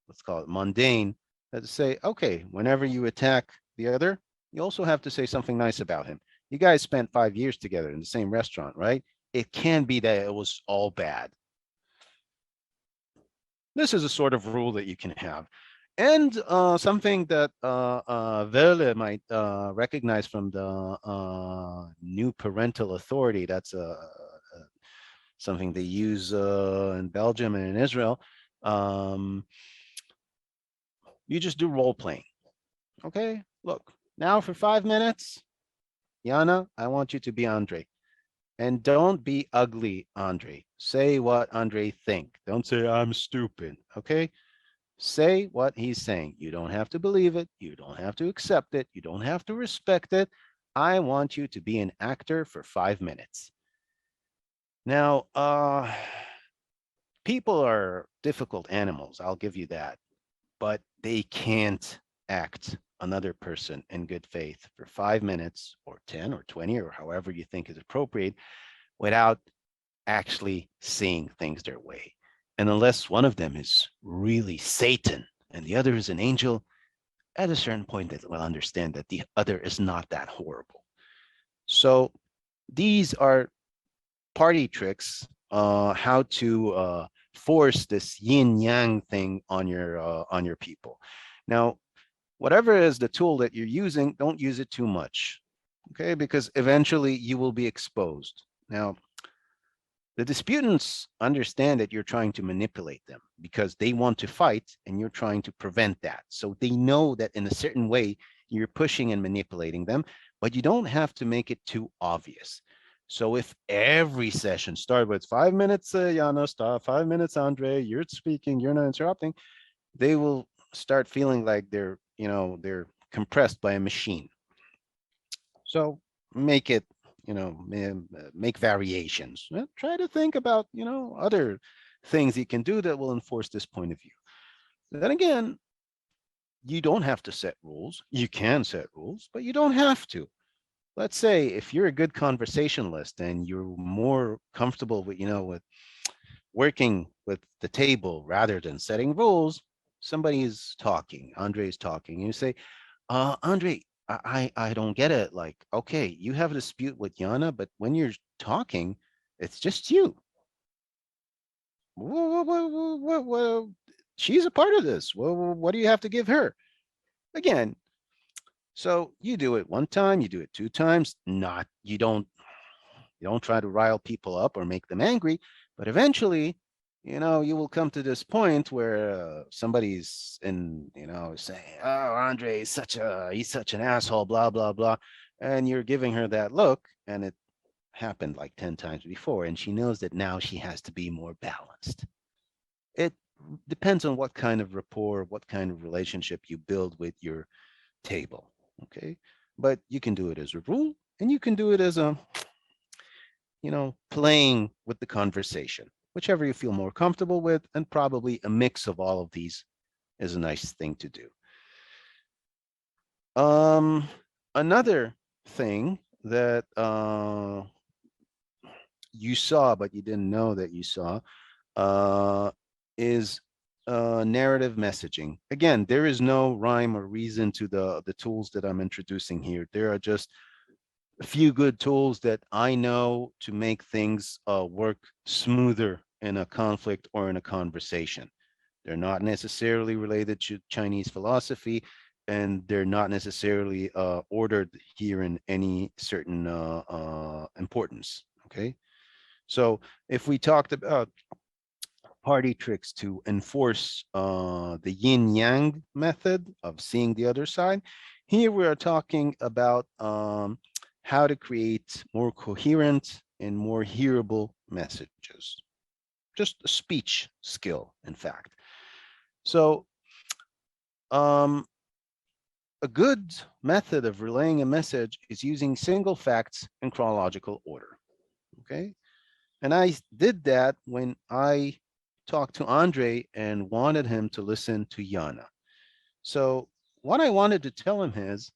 S1: let's call it mundane, to say, okay, whenever you attack the other, you also have to say something nice about him. You guys spent 5 years together in the same restaurant, right? It can be that it was all bad. This is a sort of rule that you can have. And something that Verle might recognize from the new parental authority, that's something they use in Belgium and in Israel. Um, You just do role playing. Okay, look, now for 5 minutes, Yana, I want you to be Andre. And don't be ugly, Andre. Say what Andre think. Don't say I'm stupid. Okay? Say what he's saying. You don't have to believe it. You don't have to accept it. You don't have to respect it. I want you to be an actor for 5 minutes. Now, people are difficult animals. I'll give you that. But they can't act another person in good faith for 5 minutes or 10 or 20 or however you think is appropriate without actually seeing things their way. And unless one of them is really Satan and the other is an angel, at a certain point they will understand that the other is not that horrible. So these are party tricks, how to force this yin yang thing on your people. Now, whatever is the tool that you're using, don't use it too much, okay? Because eventually you will be exposed. Now, the disputants understand that you're trying to manipulate them because they want to fight and you're trying to prevent that. So they know that in a certain way you're pushing and manipulating them, but you don't have to make it too obvious. So if every session started with 5 minutes, Yana, stop, 5 minutes, Andre, you're speaking, you're not interrupting, they will start feeling like they're compressed by a machine. So make it, make variations. Try to think about, other things you can do that will enforce this point of view. Then again, you don't have to set rules. You can set rules, but you don't have to. Let's say if you're a good conversationalist and you're more comfortable with, with working with the table rather than setting rules, somebody is talking, Andre is talking, you say, Andre, I don't get it. Like, okay, you have a dispute with Yana, but when you're talking, it's just you. Well, she's a part of this. Well, what do you have to give her? Again, so you do it one time, you do it two times, not you don't try to rile people up or make them angry, but eventually, you will come to this point where somebody's in, saying, "Oh, Andre is he's such an asshole," blah blah blah, and you're giving her that look, and it happened like 10 times before, and she knows that now she has to be more balanced. It depends on what kind of rapport, what kind of relationship you build with your table. Okay, but you can do it as a rule, and you can do it as a playing with the conversation, whichever you feel more comfortable with, and probably a mix of all of these is a nice thing to do. Another thing that you saw, but you didn't know that you saw, is narrative messaging. Again, there is no rhyme or reason to the tools that I'm introducing here. There are just a few good tools that I know to make things work smoother in a conflict or in a conversation. They're not necessarily related to Chinese philosophy, and they're not necessarily ordered here in any certain importance. Okay, so if we talked about party tricks to enforce the yin yang method of seeing the other side, here we are talking about how to create more coherent and more hearable messages. Just a speech skill, in fact. So, a good method of relaying a message is using single facts in chronological order. Okay. And I did that when I talked to Andre and wanted him to listen to Yana. So, what I wanted to tell him is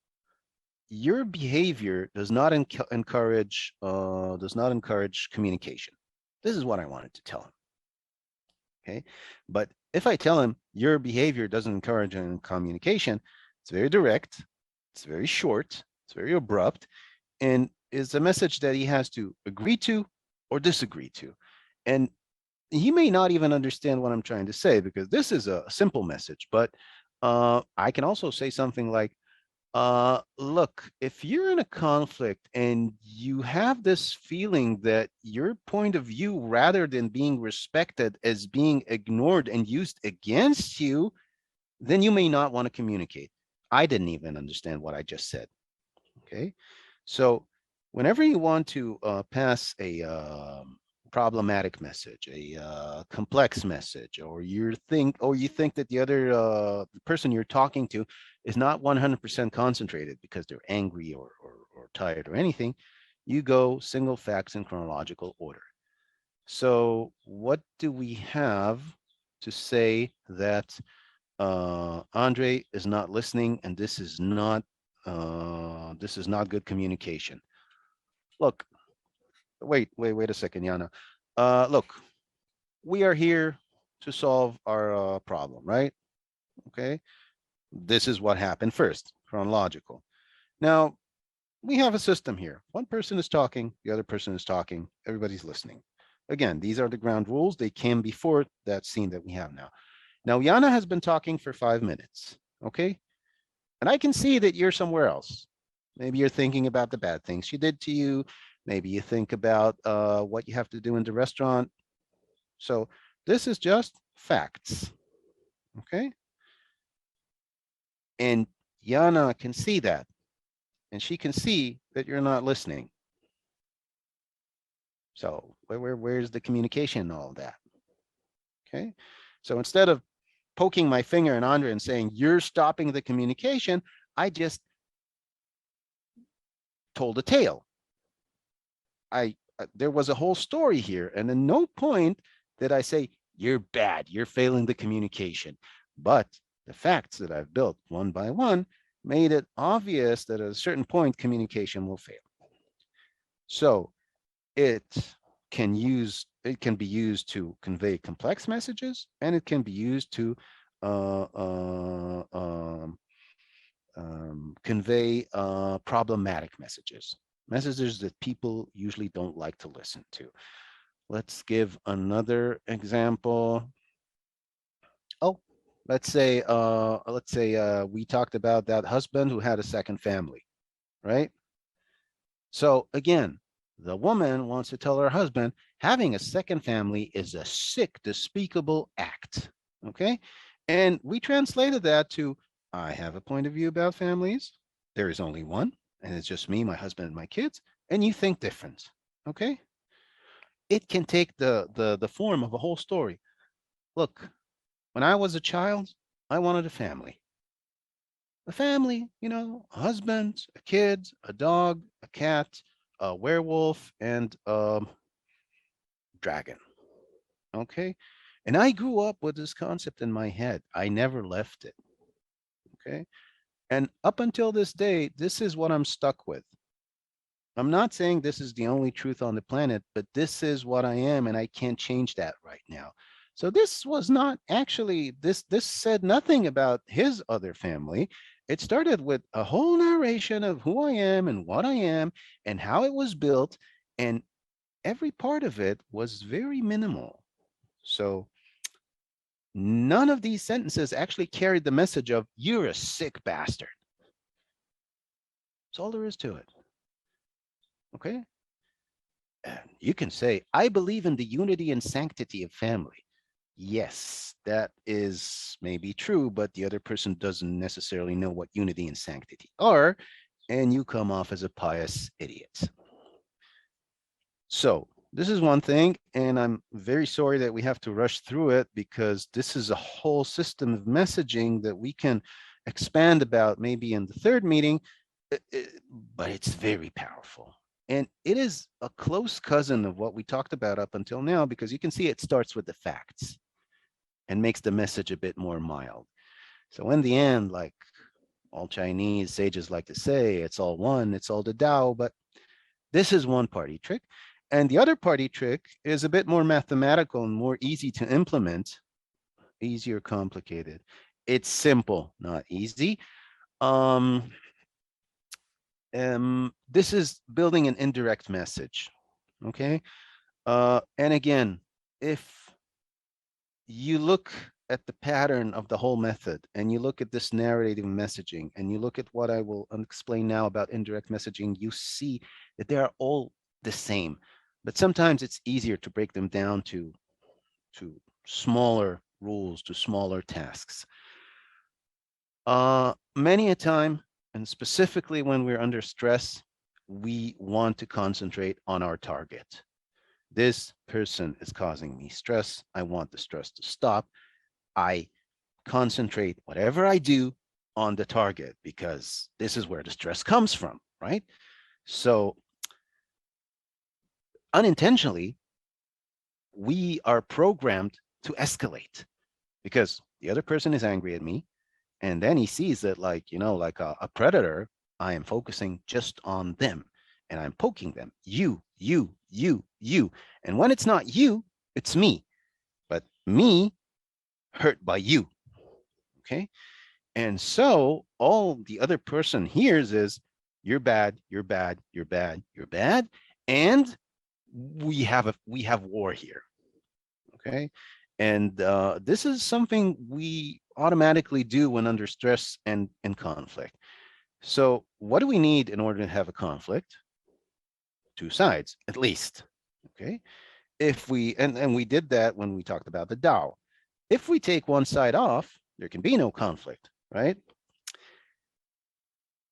S1: your behavior does not encourage communication. This is what I wanted to tell him. Okay, but if I tell him your behavior doesn't encourage communication, it's very direct, it's very short, it's very abrupt, and is a message that he has to agree to or disagree to. And he may not even understand what I'm trying to say because this is a simple message, but I can also say something like, look, if you're in a conflict and you have this feeling that your point of view, rather than being respected, is being ignored and used against you, then you may not want to communicate. I didn't even understand what I just said. Okay. So whenever you want to pass a problematic message, a complex message, or you think that the other person you're talking to is not 100% concentrated because they're angry or tired or anything, you go single facts in chronological order. So what do we have to say that Andre is not listening, and this is not good communication? Look, wait a second, Yana. Look, we are here to solve our problem, right? Okay. This is what happened first, chronological. Now, we have a system here. One person is talking, the other person is talking, everybody's listening. Again, these are the ground rules. They came before that scene that we have now. Now, Yana has been talking for 5 minutes, okay? And I can see that you're somewhere else. Maybe you're thinking about the bad things she did to you. Maybe you think about what you have to do in the restaurant. So this is just facts, okay? And Yana can see that, and she can see that you're not listening. So where's the communication and all of that? Okay. So instead of poking my finger at Andre and saying, you're stopping the communication, I just told a tale. There was a whole story here, and at no point did I say, you're bad, you're failing the communication. But the facts that I've built one by one made it obvious that at a certain point, communication will fail. So it it can be used to convey complex messages, and it can be used to uh, uh, um, convey problematic messages that people usually don't like to listen to. Let's give another example. Oh, let's say we talked about that husband who had a second family, right? So again, the woman wants to tell her husband having a second family is a sick, despicable act. Okay. And we translated that to I have a point of view about families. There is only one, and it's just me, my husband, and my kids. And you think different. Okay. It can take the form of a whole story. Look, when I was a child, I wanted a family, a husband, a kid, a dog, a cat, a werewolf, and a dragon. Okay. And I grew up with this concept in my head. I never left it. Okay. And up until this day, this is what I'm stuck with. I'm not saying this is the only truth on the planet, but this is what I am, and I can't change that right now. So this was not actually this said nothing about his other family. It started with a whole narration of who I am and what I am and how it was built, and every part of it was very minimal. So none of these sentences actually carried the message of you're a sick bastard. That's all there is to it. Okay? You can say, I believe in the unity and sanctity of family. Yes, that is maybe true, but the other person doesn't necessarily know what unity and sanctity are, and you come off as a pious idiot. So this is one thing, and I'm very sorry that we have to rush through it because this is a whole system of messaging that we can expand about maybe in the third meeting, but it's very powerful. And it is a close cousin of what we talked about up until now, because you can see it starts with the facts and makes the message a bit more mild. So in the end, like all Chinese sages like to say, it's all one, it's all the Tao, but this is one party trick. And the other party trick is a bit more mathematical and more easy to implement, easy or complicated. It's simple, not easy. Um, this is building an indirect message. Okay. And again, if you look at the pattern of the whole method and you look at this narrative messaging and you look at what I will explain now about indirect messaging, you see that they are all the same, but sometimes it's easier to break them down to smaller rules, to smaller tasks. Many a time, and specifically when we're under stress, we want to concentrate on our target. This person is causing me stress. I want the stress to stop. I concentrate whatever I do on the target because this is where the stress comes from, right? So unintentionally, we are programmed to escalate because the other person is angry at me. And then he sees that, like, like a predator, I am focusing just on them and I'm poking them. You. And when it's not you, it's me, but me hurt by you. Okay. And so all the other person hears is you're bad, you're bad, you're bad, you're bad. And we have war here. Okay. And this is something we automatically do when under stress and conflict. So what do we need in order to have a conflict? Two sides, at least. Okay. If we and we did that when we talked about the Tao. If we take one side off, there can be no conflict, right?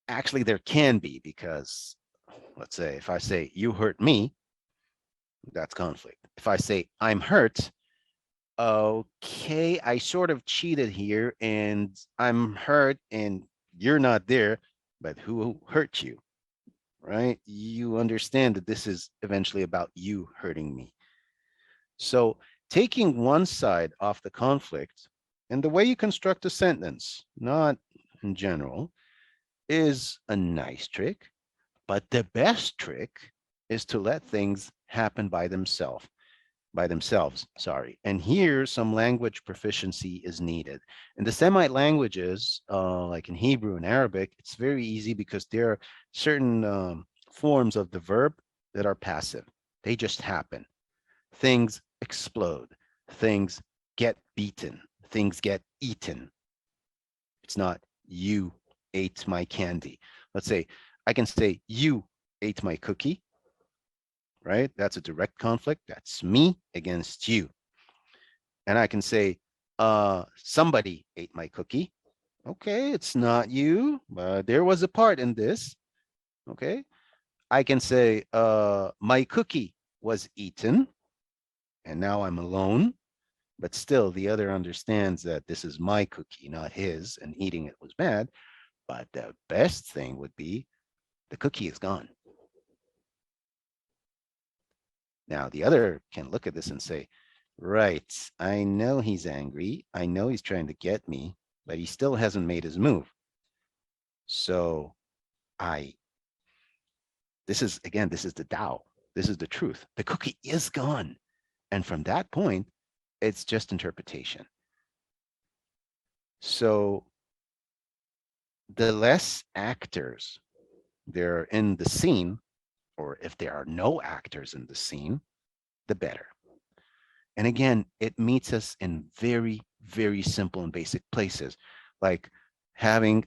S1: Actually, there can be, because let's say if I say you hurt me, that's conflict. If I say I'm hurt, okay, I sort of cheated here and I'm hurt and you're not there, but who hurt you, right? You understand that this is eventually about you hurting me. So taking one side off the conflict and the way you construct a sentence, not in general, is a nice trick, but the best trick is to let things happen by themselves, sorry. And here, some language proficiency is needed. In the Semite languages, like in Hebrew and Arabic, it's very easy because there are certain forms of the verb that are passive. They just happen. Things explode. Things get beaten. Things get eaten. It's not you ate my candy. Let's say I can say you ate my cookie, right? That's a direct conflict. That's me against you. And I can say, somebody ate my cookie. Okay, it's not you, but there was a part in this. Okay. I can say, my cookie was eaten, and now I'm alone. But still, the other understands that this is my cookie, not his, and eating it was bad. But the best thing would be the cookie is gone. Now, the other can look at this and say, right, I know he's angry. I know he's trying to get me, but he still hasn't made his move. So I, this is, again, this is the Tao. This is the truth. The cookie is gone. And from that point, it's just interpretation. So the less actors there are in the scene, or if there are no actors in the scene, the better. And again, it meets us in very, very simple and basic places, like when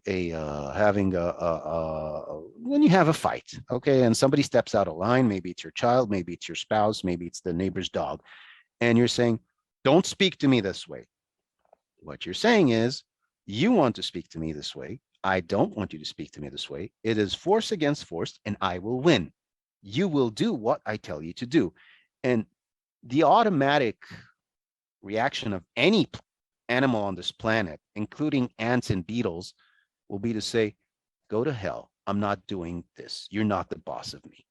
S1: you have a fight, okay, and somebody steps out of line, maybe it's your child, maybe it's your spouse, maybe it's the neighbor's dog, and you're saying, don't speak to me this way. What you're saying is, you want to speak to me this way. I don't want you to speak to me this way. It is force against force, and I will win. You will do what I tell you to do. And the automatic reaction of any animal on this planet, including ants and beetles, will be to say, go to hell. I'm not doing this. You're not the boss of me.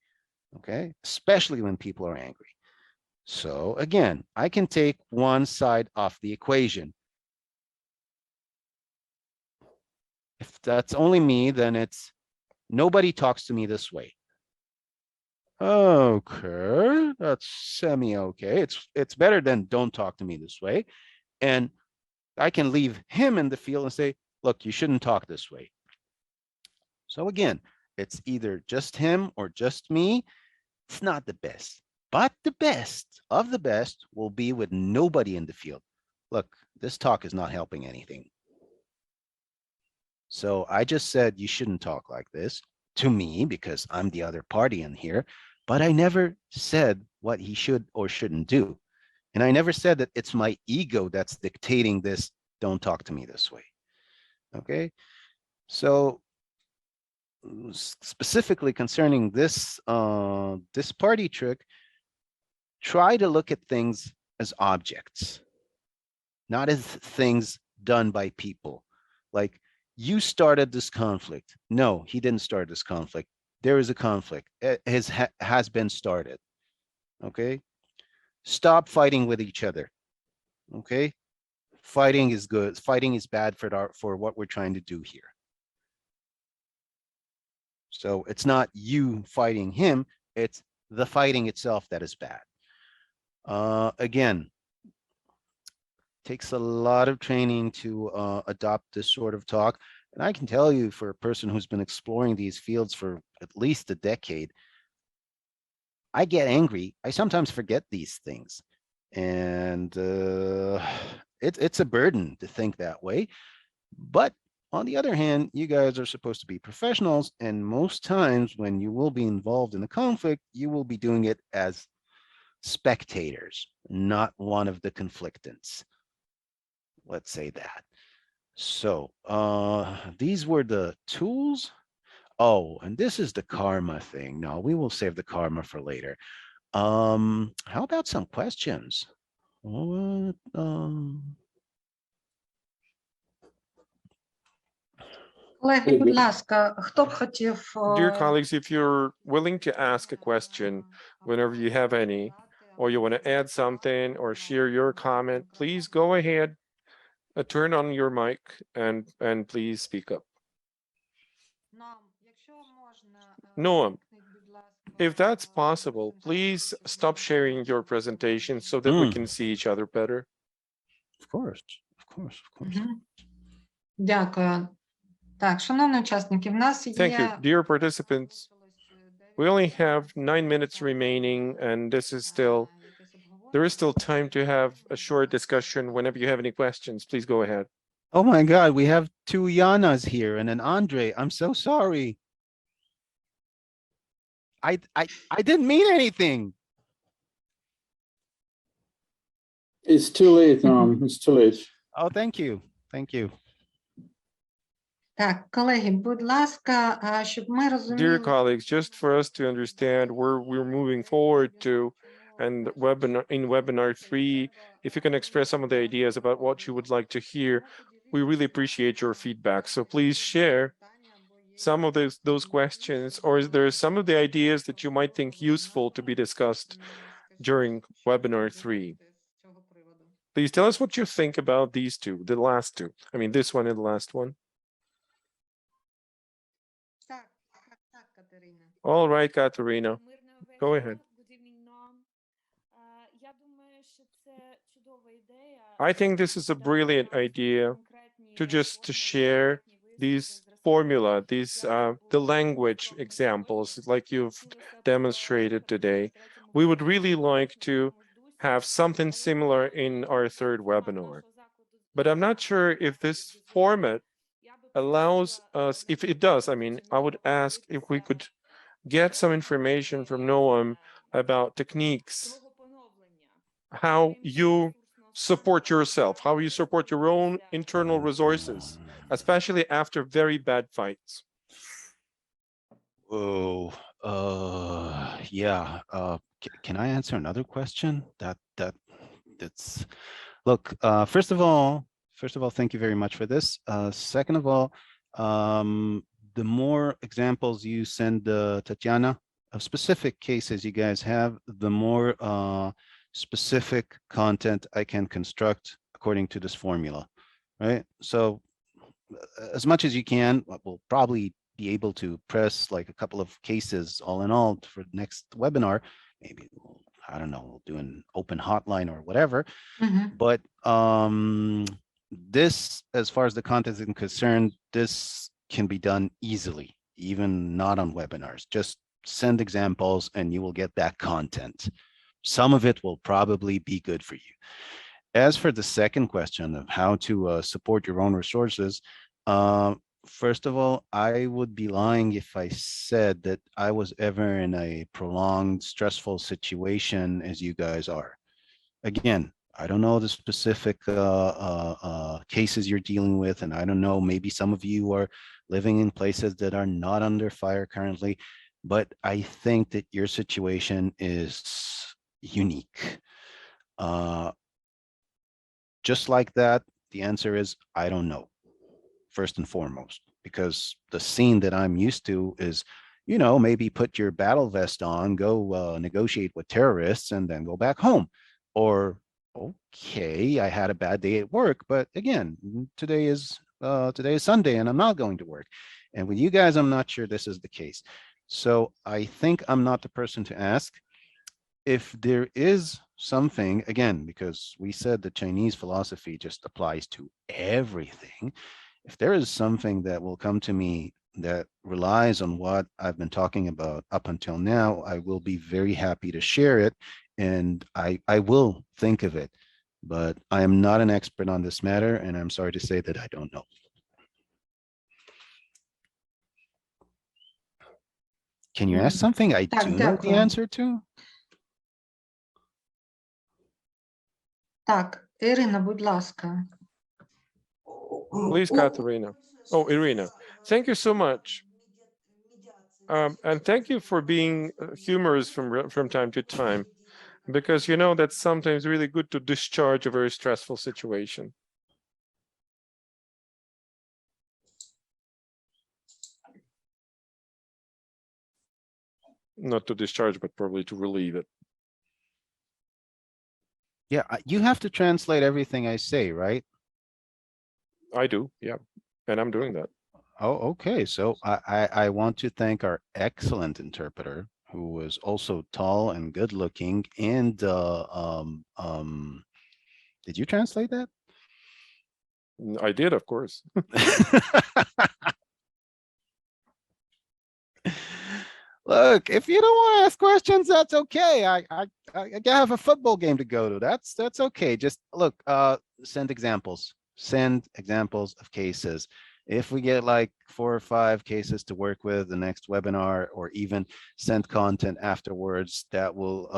S1: Okay. Especially when people are angry. So again, I can take one side off the equation. If that's only me, then it's nobody talks to me this way. Okay, that's semi-okay. It's better than don't talk to me this way. And I can leave him in the field and say, look, you shouldn't talk this way. So again, it's either just him or just me. It's not the best, but the best of the best will be with nobody in the field. Look, this talk is not helping anything. So I just said you shouldn't talk like this to me because I'm the other party in here, but I never said what he should or shouldn't do. And I never said that it's my ego that's dictating this, don't talk to me this way. Okay, so specifically concerning this this party trick, try to look at things as objects, not as things done by people. Like, you started this conflict. No, he didn't start this conflict. There is a conflict. It has been started. Okay. Stop fighting with each other. Okay. Fighting is good. Fighting is bad for what we're trying to do here. So it's not you fighting him. It's the fighting itself that is bad. Again, takes a lot of training to adopt this sort of talk. And I can tell you, for a person who's been exploring these fields for at least a decade, I get angry. I sometimes forget these things. And it's a burden to think that way. But on the other hand, you guys are supposed to be professionals. And most times when you will be involved in a conflict, you will be doing it as spectators, not one of the conflictants. Let's say that. So these were the tools. Oh, and this is the karma thing. No, we will save the karma for later. How about some questions? What,
S2: Колеги, будь ласка, хто б хотів...
S3: Dear colleagues, if you're willing to ask a question whenever you have any, or you want to add something or share your comment, please go ahead, turn on your mic and please speak up. Noam, if that's possible, please stop sharing your presentation so that we can see each other better.
S1: Of course, of course, of course.
S2: Дякую. Так, шановні учасники, в нас є...
S3: Thank you. Dear participants, we only have 9 minutes remaining, and there is still time to have a short discussion. Whenever you have any questions, please go ahead.
S1: Oh my God, we have 2 Yanas here and an Andre. I'm so sorry. I didn't mean anything.
S4: It's too late, it's too late.
S1: Oh, thank you. Thank you.
S2: Так, колеги, будь ласка, щоб ми розуміли...
S3: Dear colleagues, just for us to understand where we're moving forward to, and in webinar 3, if you can express some of the ideas about what you would like to hear, we really appreciate your feedback. So please share some of those questions, or is there some of the ideas that you might think useful to be discussed during webinar 3. Please tell us what you think about these two, the last two. I mean, this one and the last one. All right, Katerina, go ahead. I think this is a brilliant idea to share these formula, the language examples like you've demonstrated today. We would really like to have something similar in our third webinar. But I'm not sure if this format allows us, if it does, I mean, I would ask if we could get some information from Noam about techniques, how you support yourself, how you support your own internal resources, especially after very bad fights.
S1: Oh, yeah. Can I answer another question? That's look. First of all, thank you very much for this. Second of all, the more examples you send Tatiana of specific cases you guys have, the more specific content I can construct according to this formula, right? So as much as you can, we'll probably be able to press like a couple of cases all in all for the next webinar. Maybe, I don't know, we'll do an open hotline or whatever. But this, as far as the content is concerned, this can be done easily, even not on webinars. Just send examples and you will get that content. Some of it will probably be good for you. As for the second question of how to support your own resources, first of all, I would be lying if I said that I was ever in a prolonged, stressful situation as you guys are. Again, I don't know the specific cases you're dealing with, and I don't know, maybe some of you are living in places that are not under fire currently, but I think that your situation is unique. Just like that, the answer is, I don't know, first and foremost, because the scene that I'm used to is, maybe put your battle vest on, go negotiate with terrorists, and then go back home. Or, okay, I had a bad day at work, but again, today is Sunday, and I'm not going to work. And with you guys, I'm not sure this is the case. So I think I'm not the person to ask. If there is something, again, because we said the Chinese philosophy just applies to everything, if there is something that will come to me that relies on what I've been talking about up until now, I will be very happy to share it, and I will think of it. But I am not an expert on this matter, and I'm sorry to say that I don't know. Can you ask something I
S2: Так,
S1: do know the
S2: дякую.
S1: answer to?
S2: Так, Ірина, будь ласка.
S3: Please, Katerina. Oh, Irina, thank you so much. And thank you for being humorous from time to time, because that's sometimes really good to discharge a very stressful situation. Not to discharge, but probably to relieve it.
S1: Yeah, you have to translate everything I say, right?
S3: I do, yeah, and I'm doing that.
S1: Oh, okay. So I want to thank our excellent interpreter, who was also tall and good looking. And did you translate that?
S3: I did, of course.
S1: Look, if you don't want to ask questions, that's okay. I have a football game to go to. That's okay. Just look, send examples. Send examples of cases. If we get like 4 or 5 cases to work with the next webinar, or even send content afterwards, that will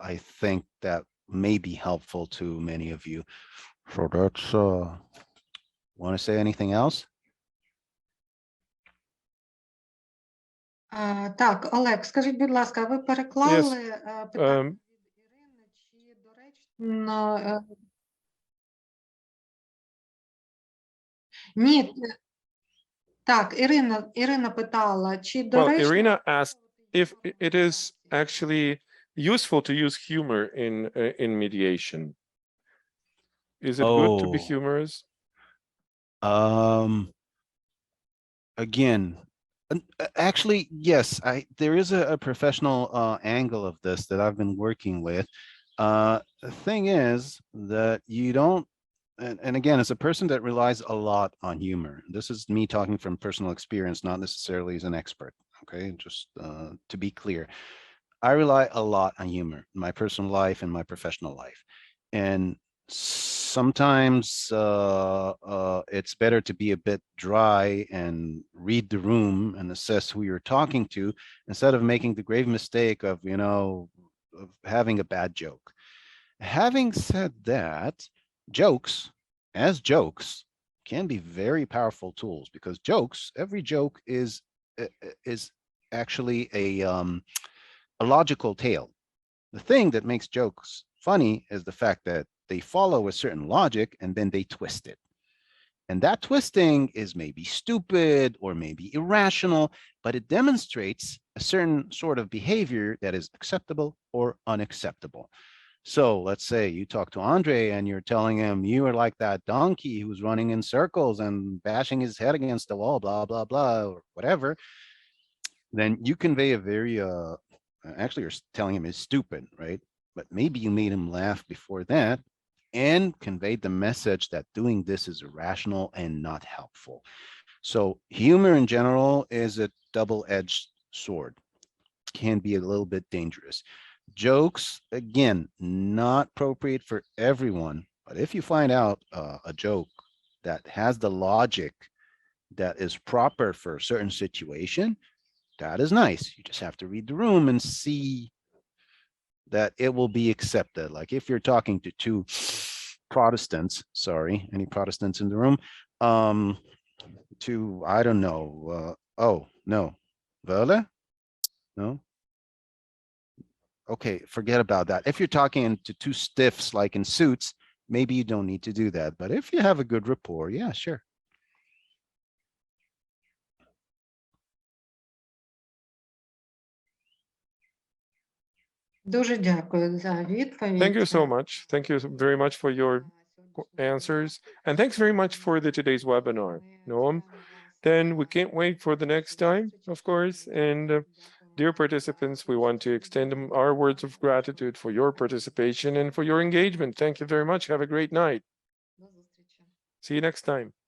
S1: I think that may be helpful to many of you. So that's want to say anything else?
S2: Так, Олег, скажіть, будь ласка, ви переклали питання від Ірини, чи доречно... Ні, так, Ірина питала, чи
S3: Well,
S2: доречно...
S3: Irina asked if it is actually useful to use humor in mediation. Is it good to be
S1: Oh.
S3: humorous?
S1: Again, actually, yes, there is a professional angle of this that I've been working with. The thing is that you don't, and again, as a person that relies a lot on humor, this is me talking from personal experience, not necessarily as an expert. Okay, just to be clear, I rely a lot on humor in my personal life and my professional life. And sometimes it's better to be a bit dry and read the room and assess who you're talking to, instead of making the grave mistake of, of having a bad joke. Having said that, jokes, as jokes, can be very powerful tools, because every joke is actually a logical tale. The thing that makes jokes funny is the fact that they follow a certain logic and then they twist it. And that twisting is maybe stupid or maybe irrational, but it demonstrates a certain sort of behavior that is acceptable or unacceptable. So let's say you talk to Andre and you're telling him you are like that donkey who's running in circles and bashing his head against the wall, blah, blah, blah, or whatever. Then you convey a very, actually you're telling him is stupid, right? But maybe you made him laugh before that and conveyed the message that doing this is irrational and not helpful. So humor in general is a double-edged sword, can be a little bit dangerous. Jokes, again, not appropriate for everyone, but if you find out a joke that has the logic that is proper for a certain situation, that is nice. You just have to read the room and see that it will be accepted. Like if you're talking to two Protestants, sorry, any Protestants in the room, to, I don't know, oh, no, Welle? No? Okay, forget about that. If you're talking to two stiffs like in suits, maybe you don't need to do that. But if you have a good rapport, yeah, sure.
S2: Дуже дякую за відповідь.
S3: Thank you so much. Thank you very much for your answers. And thanks very much for today's webinar, Noam. Then we can't wait for the next time, of course. And dear participants, we want to extend our words of gratitude for your participation and for your engagement. Thank you very much. Have a great night.
S2: До зустрічі.
S3: See you next time.